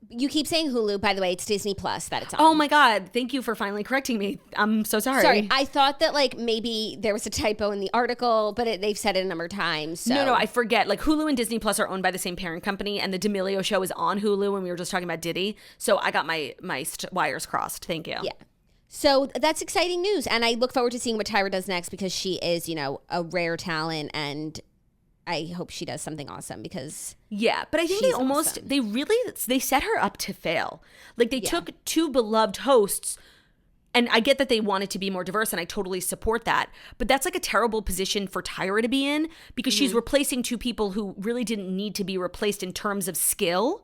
You keep saying Hulu, by the way, it's Disney Plus that it's on. Oh my God. Thank you for finally correcting me. I'm so sorry. Sorry. I thought that like maybe there was a typo in the article, but they've said it a number of times. So. No, I forget. Like Hulu and Disney Plus are owned by the same parent company, and the D'Amelio show is on Hulu when we were just talking about Diddy. So I got my wires crossed. Thank you. Yeah. So that's exciting news. And I look forward to seeing what Tyra does next because she is, a rare talent, and I hope she does something awesome because but I think they set her up to fail. Like they took 2 beloved hosts, and I get that they wanted to be more diverse, and I totally support that, but that's like a terrible position for Tyra to be in because she's replacing 2 people who really didn't need to be replaced in terms of skill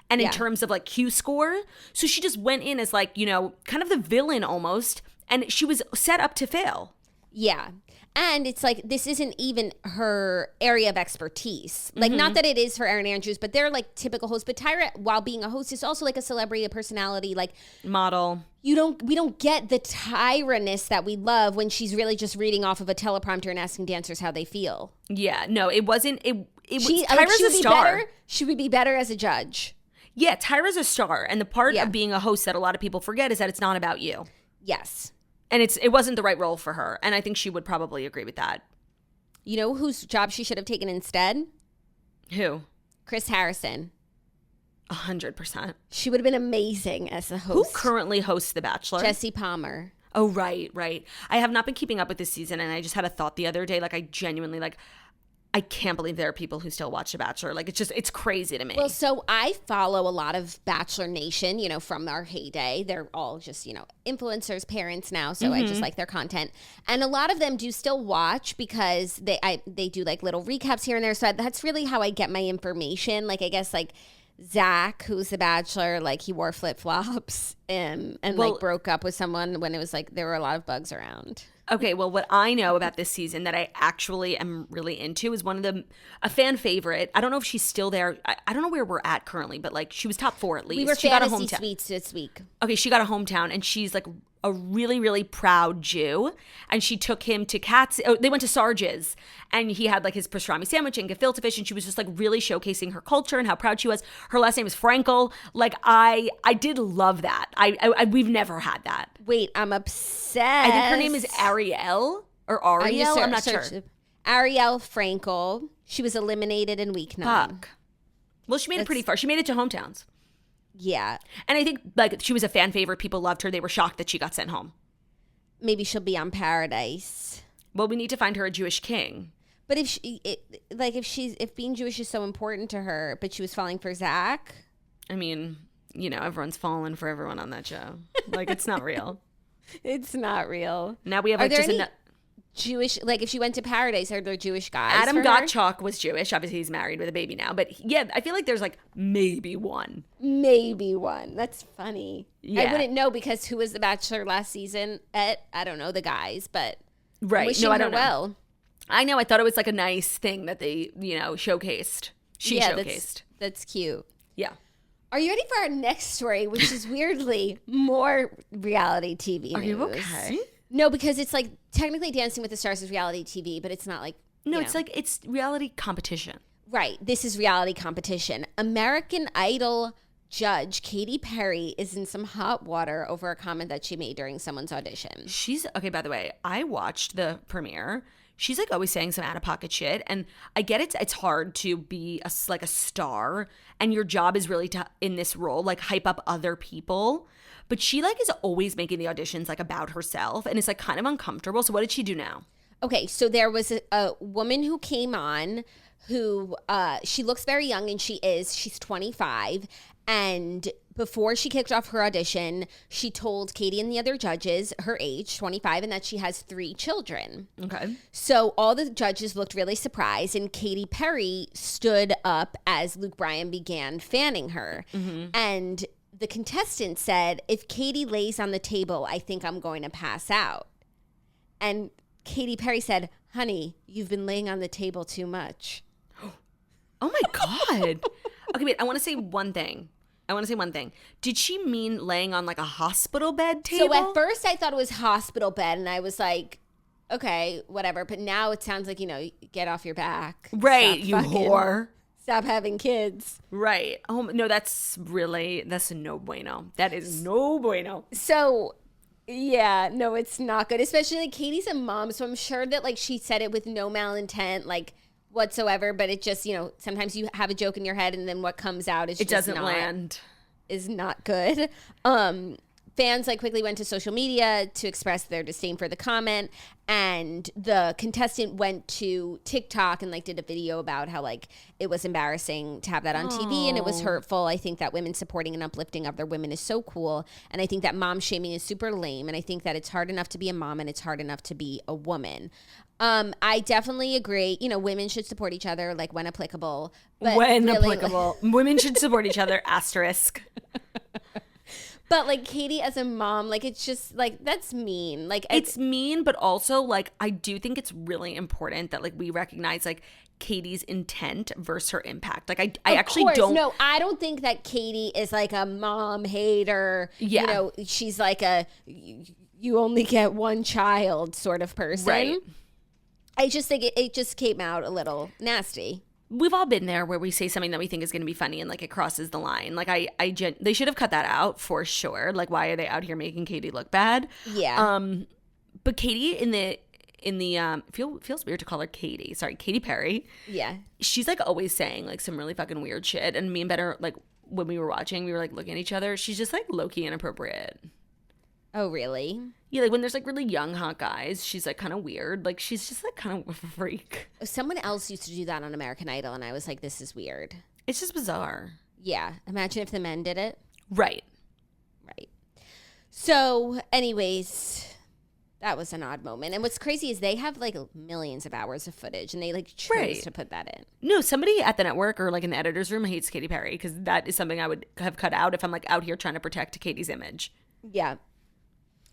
and in terms of like Q score. So she just went in as like, kind of the villain almost, and she was set up to fail. Yeah. And it's like, this isn't even her area of expertise. Like, not that it is for Erin Andrews, but they're like typical hosts. But Tyra, while being a host, is also like a celebrity, a personality, like model. We don't get the Tyra-ness that we love when she's really just reading off of a teleprompter and asking dancers how they feel. Yeah, no, it wasn't. Tyra's a star. She would be better as a judge. Yeah, Tyra's a star. And the part of being a host that a lot of people forget is that it's not about you. Yes. And it wasn't the right role for her. And I think she would probably agree with that. You know whose job she should have taken instead? Who? Chris Harrison. 100%. She would have been amazing as a host. Who currently hosts The Bachelor? Jesse Palmer. Oh, right. I have not been keeping up with this season, and I just had a thought the other day. Like, I genuinely, like, I can't believe there are people who still watch The Bachelor. Like, it's crazy to me. Well, so I follow a lot of Bachelor Nation, you know, from our heyday. They're all just, you know, influencers, parents now. So I just like their content. And a lot of them do still watch because they do like little recaps here and there. So that's really how I get my information. Like, I guess like Zach, who's the Bachelor, like he wore flip-flops and like broke up with someone when it was like there were a lot of bugs around. Okay, well, what I know about this season that I actually am really into is a fan favorite. I don't know if she's still there. I don't know where we're at currently, but like she was top 4 at least. We were she got a fantasy hometown. suites this week. Okay, she got a hometown, and she's like a really, really proud Jew. And she took him to they went to Sarge's, and he had like his pastrami sandwich and gefilte fish, and she was just like really showcasing her culture and how proud she was. Her last name is Frankel. Like I did love that. We've never had that. Wait, I'm obsessed. I think her name is Ariel or Ariel. I'm not sure. Ariel Frankel. She was eliminated in week 9. Fuck. Well, she made it pretty far. She made it to hometowns. Yeah. And I think like she was a fan favorite. People loved her. They were shocked that she got sent home. Maybe she'll be on Paradise. Well, we need to find her a Jewish king. But if being Jewish is so important to her, but she was falling for Zach. I mean, you know, everyone's falling for everyone on that show. Like, it's not real. It's not real. Now we have like just Jewish, like if she went to Paradise, are there Jewish guys? Adam for her? Gottschalk was Jewish. Obviously, he's married with a baby now. But yeah, I feel like there's like maybe one. Maybe one. That's funny. Yeah. I wouldn't know because who was the Bachelor last season? I don't know the guys, but right. Wishing I don't her know. Well. I know. I thought it was like a nice thing that they, you know, showcased. She showcased. That's cute. Yeah. Are you ready for our next story, which is weirdly more reality TV news? Are you okay? No, because it's like technically Dancing with the Stars is reality TV, but it's not like it's like it's reality competition. Right. This is reality competition. American Idol judge Katy Perry is in some hot water over a comment that she made during someone's audition. She's okay. By the way, I watched the premiere. She's like always saying some out of pocket shit, and I get it. It's hard to be a star, and your job is really to in this role like hype up other people. But she like is always making the auditions like about herself, and it's like kind of uncomfortable. So what did she do now? Okay, so there was a woman who came on who she looks very young, and she's 25. And before she kicked off her audition, she told Katy and the other judges her age, 25, and that she has 3 children. Okay. So all the judges looked really surprised, and Katy Perry stood up as Luke Bryan began fanning her. Mm-hmm. And the contestant said, "If Katy lays on the table, I think I'm going to pass out." And Katy Perry said, "Honey, you've been laying on the table too much." Oh my God. Okay, wait, I want to say one thing. Did she mean laying on like a hospital bed table? So at first I thought it was hospital bed, and I was like, okay, whatever. But now it sounds like, you know, get off your back. Right, you whore. Stop having kids. Right. Oh, no, that's a no bueno. That is no bueno. So, yeah, no, it's not good. Especially like Katy's a mom, so I'm sure that like she said it with no malintent, like whatsoever, but it just, you know, sometimes you have a joke in your head and then what comes out is is not good. Fans like quickly went to social media to express their disdain for the comment, and the contestant went to TikTok and like did a video about how like it was embarrassing to have that on TV and it was hurtful. I think that women supporting and uplifting other women is so cool, and I think that mom shaming is super lame, and I think that it's hard enough to be a mom and it's hard enough to be a woman. I definitely agree. You know, women should support each other, like when applicable. But applicable. Women should support each other, asterisk. But like Katy as a mom, like it's just like that's mean. Like it's mean, but also like I do think it's really important that like we recognize like Katy's intent versus her impact. Like I actually don't. No, I don't think that Katy is like a mom hater. Yeah. You know, she's like a you only get one child sort of person. Right. I just think it just came out a little nasty. We've all been there where we say something that we think is going to be funny and like it crosses the line. Like they should have cut that out for sure. Like why are they out here making Katy look bad? Yeah. But Katy in the feels weird to call her Katy. Sorry, Katy Perry. Yeah. She's like always saying like some really fucking weird shit. And me and Ben are like when we were watching, we were like looking at each other. She's just like low-key inappropriate. Oh, really? Yeah, like when there's like really young hot guys, she's like kind of weird. Like she's just like kind of a freak. Someone else used to do that on American Idol, and I was like, this is weird. It's just bizarre. Yeah. Imagine if the men did it. Right. Right. So, anyways, that was an odd moment. And what's crazy is they have like millions of hours of footage, and they like chose to put that in. No, somebody at the network or like in the editor's room hates Katy Perry because that is something I would have cut out if I'm like out here trying to protect Katy's image. Yeah.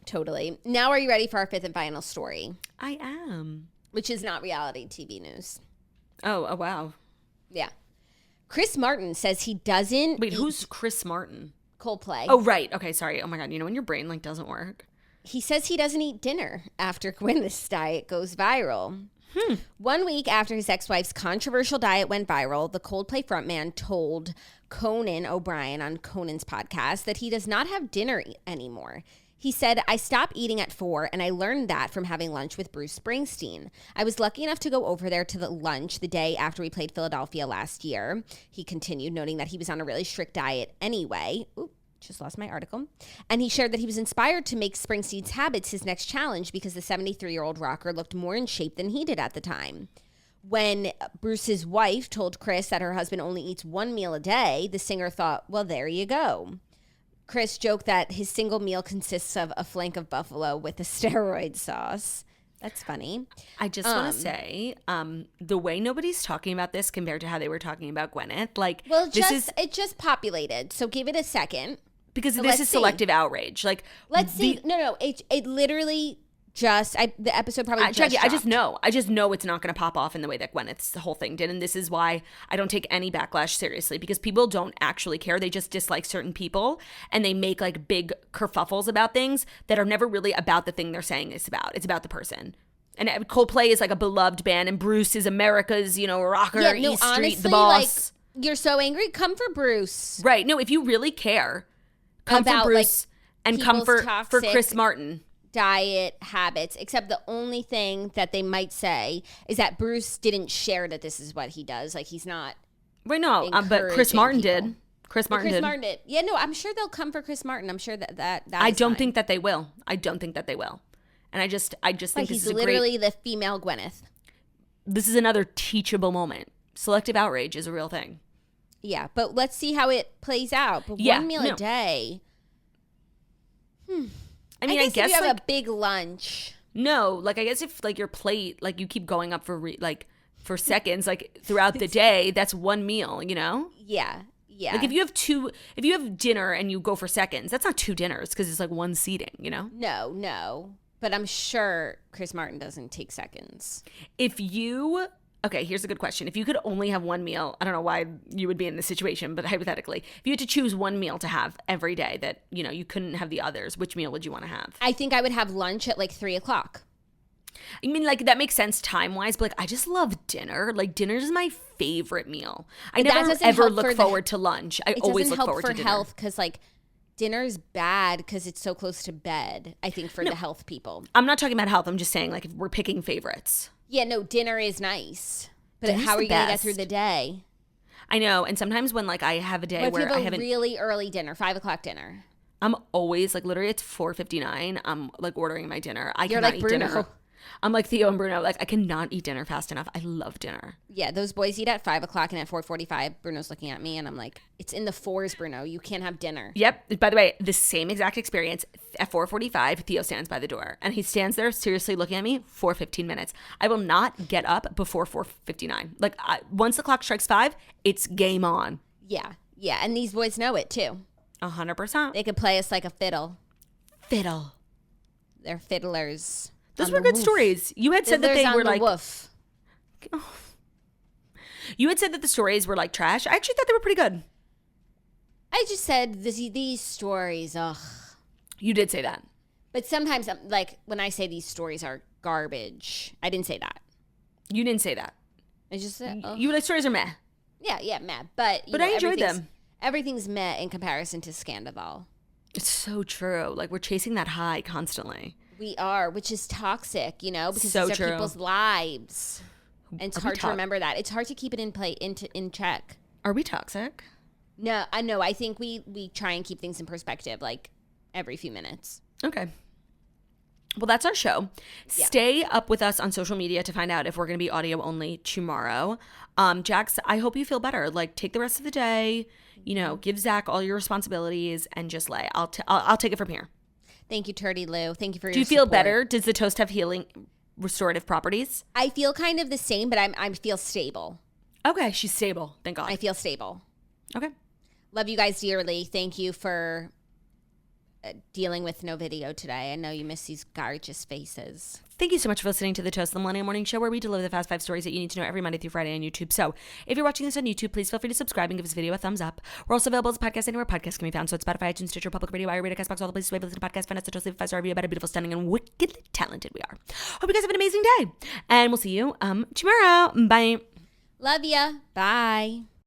Totally. Now, are you ready for our fifth and final story? I am. Which is not reality TV news. Oh, wow. Yeah. Chris Martin says he doesn't... Wait, who's Chris Martin? Coldplay. Oh, right. Okay, sorry. Oh, my God. You know when your brain, like, doesn't work? He says he doesn't eat dinner after Gwyneth's diet goes viral. 1 week after his ex-wife's controversial diet went viral, the Coldplay frontman told Conan O'Brien on Conan's podcast that he does not have dinner anymore. He said, I stopped eating at 4, and I learned that from having lunch with Bruce Springsteen. I was lucky enough to go over there to the lunch the day after we played Philadelphia last year. He continued, noting that he was on a really strict diet anyway. Oop, just lost my article. And he shared that he was inspired to make Springsteen's habits his next challenge because the 73-year-old rocker looked more in shape than he did at the time. When Bruce's wife told Chris that her husband only eats 1 meal a day, the singer thought, well, there you go. Chris joked that his single meal consists of a flank of buffalo with a steroid sauce. That's funny. I just want to say, the way nobody's talking about this compared to how they were talking about Gwyneth, like, well, it just populated. So give it a second. Because this is selective outrage. Like, let's see. No. It literally the episode probably Jackie, I just know it's not going to pop off in the way that Gwyneth's whole thing did. And this is why I don't take any backlash seriously, because people don't actually care. They just dislike certain people and they make like big kerfuffles about things that are never really about the thing they're saying it's about. It's about the person. And Coldplay is like a beloved band and Bruce is America's, rocker, yeah, East honestly, Street, the boss. Like, you're so angry. Come for Bruce. Right. No, if you really care, come about, for Bruce and come for Chris Martin. Diet habits, except the only thing that they might say is that Bruce didn't share that this is what he does. Like, he's not right. No, but Chris Martin did. Chris Martin did. Yeah, no, I'm sure they'll come for Chris Martin. I'm sure that I don't think that they will. And I just think this he's is literally the female Gwyneth. This is another teachable moment. Selective outrage is a real thing. Yeah, but let's see how it plays out. But 1 meal a day. I mean, I guess if you have a big lunch. No, like I guess if like your plate, like you keep going up for for seconds, like throughout the day, that's 1 meal, Yeah. Yeah. Like if you have dinner and you go for seconds, that's not 2 dinners because it's like 1 seating, No. But I'm sure Chris Martin doesn't take seconds. Okay, here's a good question. If you could only have 1 meal, I don't know why you would be in this situation, but hypothetically, if you had to choose 1 meal to have every day that, you couldn't have the others, which meal would you want to have? I think I would have lunch at like 3:00. I mean, like, that makes sense time-wise, but, like, I just love dinner. Like, dinner is my favorite meal. I never, ever look forward to lunch. I always look forward to dinner. It doesn't help for health because, like, dinner's bad because it's so close to bed, I think, for the health people. I'm not talking about health. I'm just saying, like, if we're picking favorites. Yeah, no, dinner is nice. But how are you going to get through the day? I know. And sometimes when, like, I have a day where I haven't... really early dinner, 5:00 dinner. I'm always, like, literally it's 4:59. I'm, like, ordering my dinner. You're like Bruno. Dinner. I'm like Theo and Bruno. Like, I cannot eat dinner fast enough. I love dinner. Yeah, those boys eat at 5:00 and at 4:45. Bruno's looking at me and I'm like, it's in the 4s, Bruno. You can't have dinner. Yep. By the way, the same exact experience. At 4:45, Theo stands by the door. And he stands there seriously looking at me for 15 minutes. I will not get up before 4:59. Like, once the clock strikes 5, it's game on. Yeah. Yeah. And these boys know it too. 100%. They could play us like a fiddle. Fiddle. They're fiddlers. Those were good stories. You had said that they were like woof. Oh. You had said that the stories were like trash. I actually thought they were pretty good. I just said these stories. Ugh. You did say that. But sometimes, like when I say these stories are garbage, I didn't say that. You didn't say that. I just said you like stories are meh. Yeah, meh. But I enjoyed them. Everything's meh in comparison to Scandival. It's so true. Like, we're chasing that high constantly. We are, which is toxic, because so these are people's lives. And it's hard to remember that. It's hard to keep it in check. Are we toxic? No, I know. I think we try and keep things in perspective, like every few minutes. Okay. Well, that's our show. Yeah. Stay up with us on social media to find out if we're going to be audio only tomorrow. Jax, I hope you feel better. Like, take the rest of the day, you know, give Zach all your responsibilities and just lay. I'll take it from here. Thank you, Turdy Lou. Thank you for your Do you feel better? Does the toast have healing, restorative properties? I feel kind of the same, but I feel stable. Okay, she's stable. Thank God. I feel stable. Okay. Love you guys dearly. Thank you for dealing with no video today. I know you miss these gorgeous faces. Thank you so much for listening to the Toast the Millennial Morning Show, where we deliver the fast 5 stories that you need to know every Monday through Friday on YouTube. So if you're watching this on YouTube, please feel free to subscribe and give this video a thumbs up. We're also available as a podcast anywhere podcasts can be found. So it's Spotify, iTunes, Stitcher, Public Radio, iRadio, CastBox, all the places where you listen to podcasts. Find us at Toast, leave a 5-star review about how beautiful, stunning, and wickedly talented we are. Hope you guys have an amazing day. And we'll see you tomorrow. Bye. Love ya. Bye.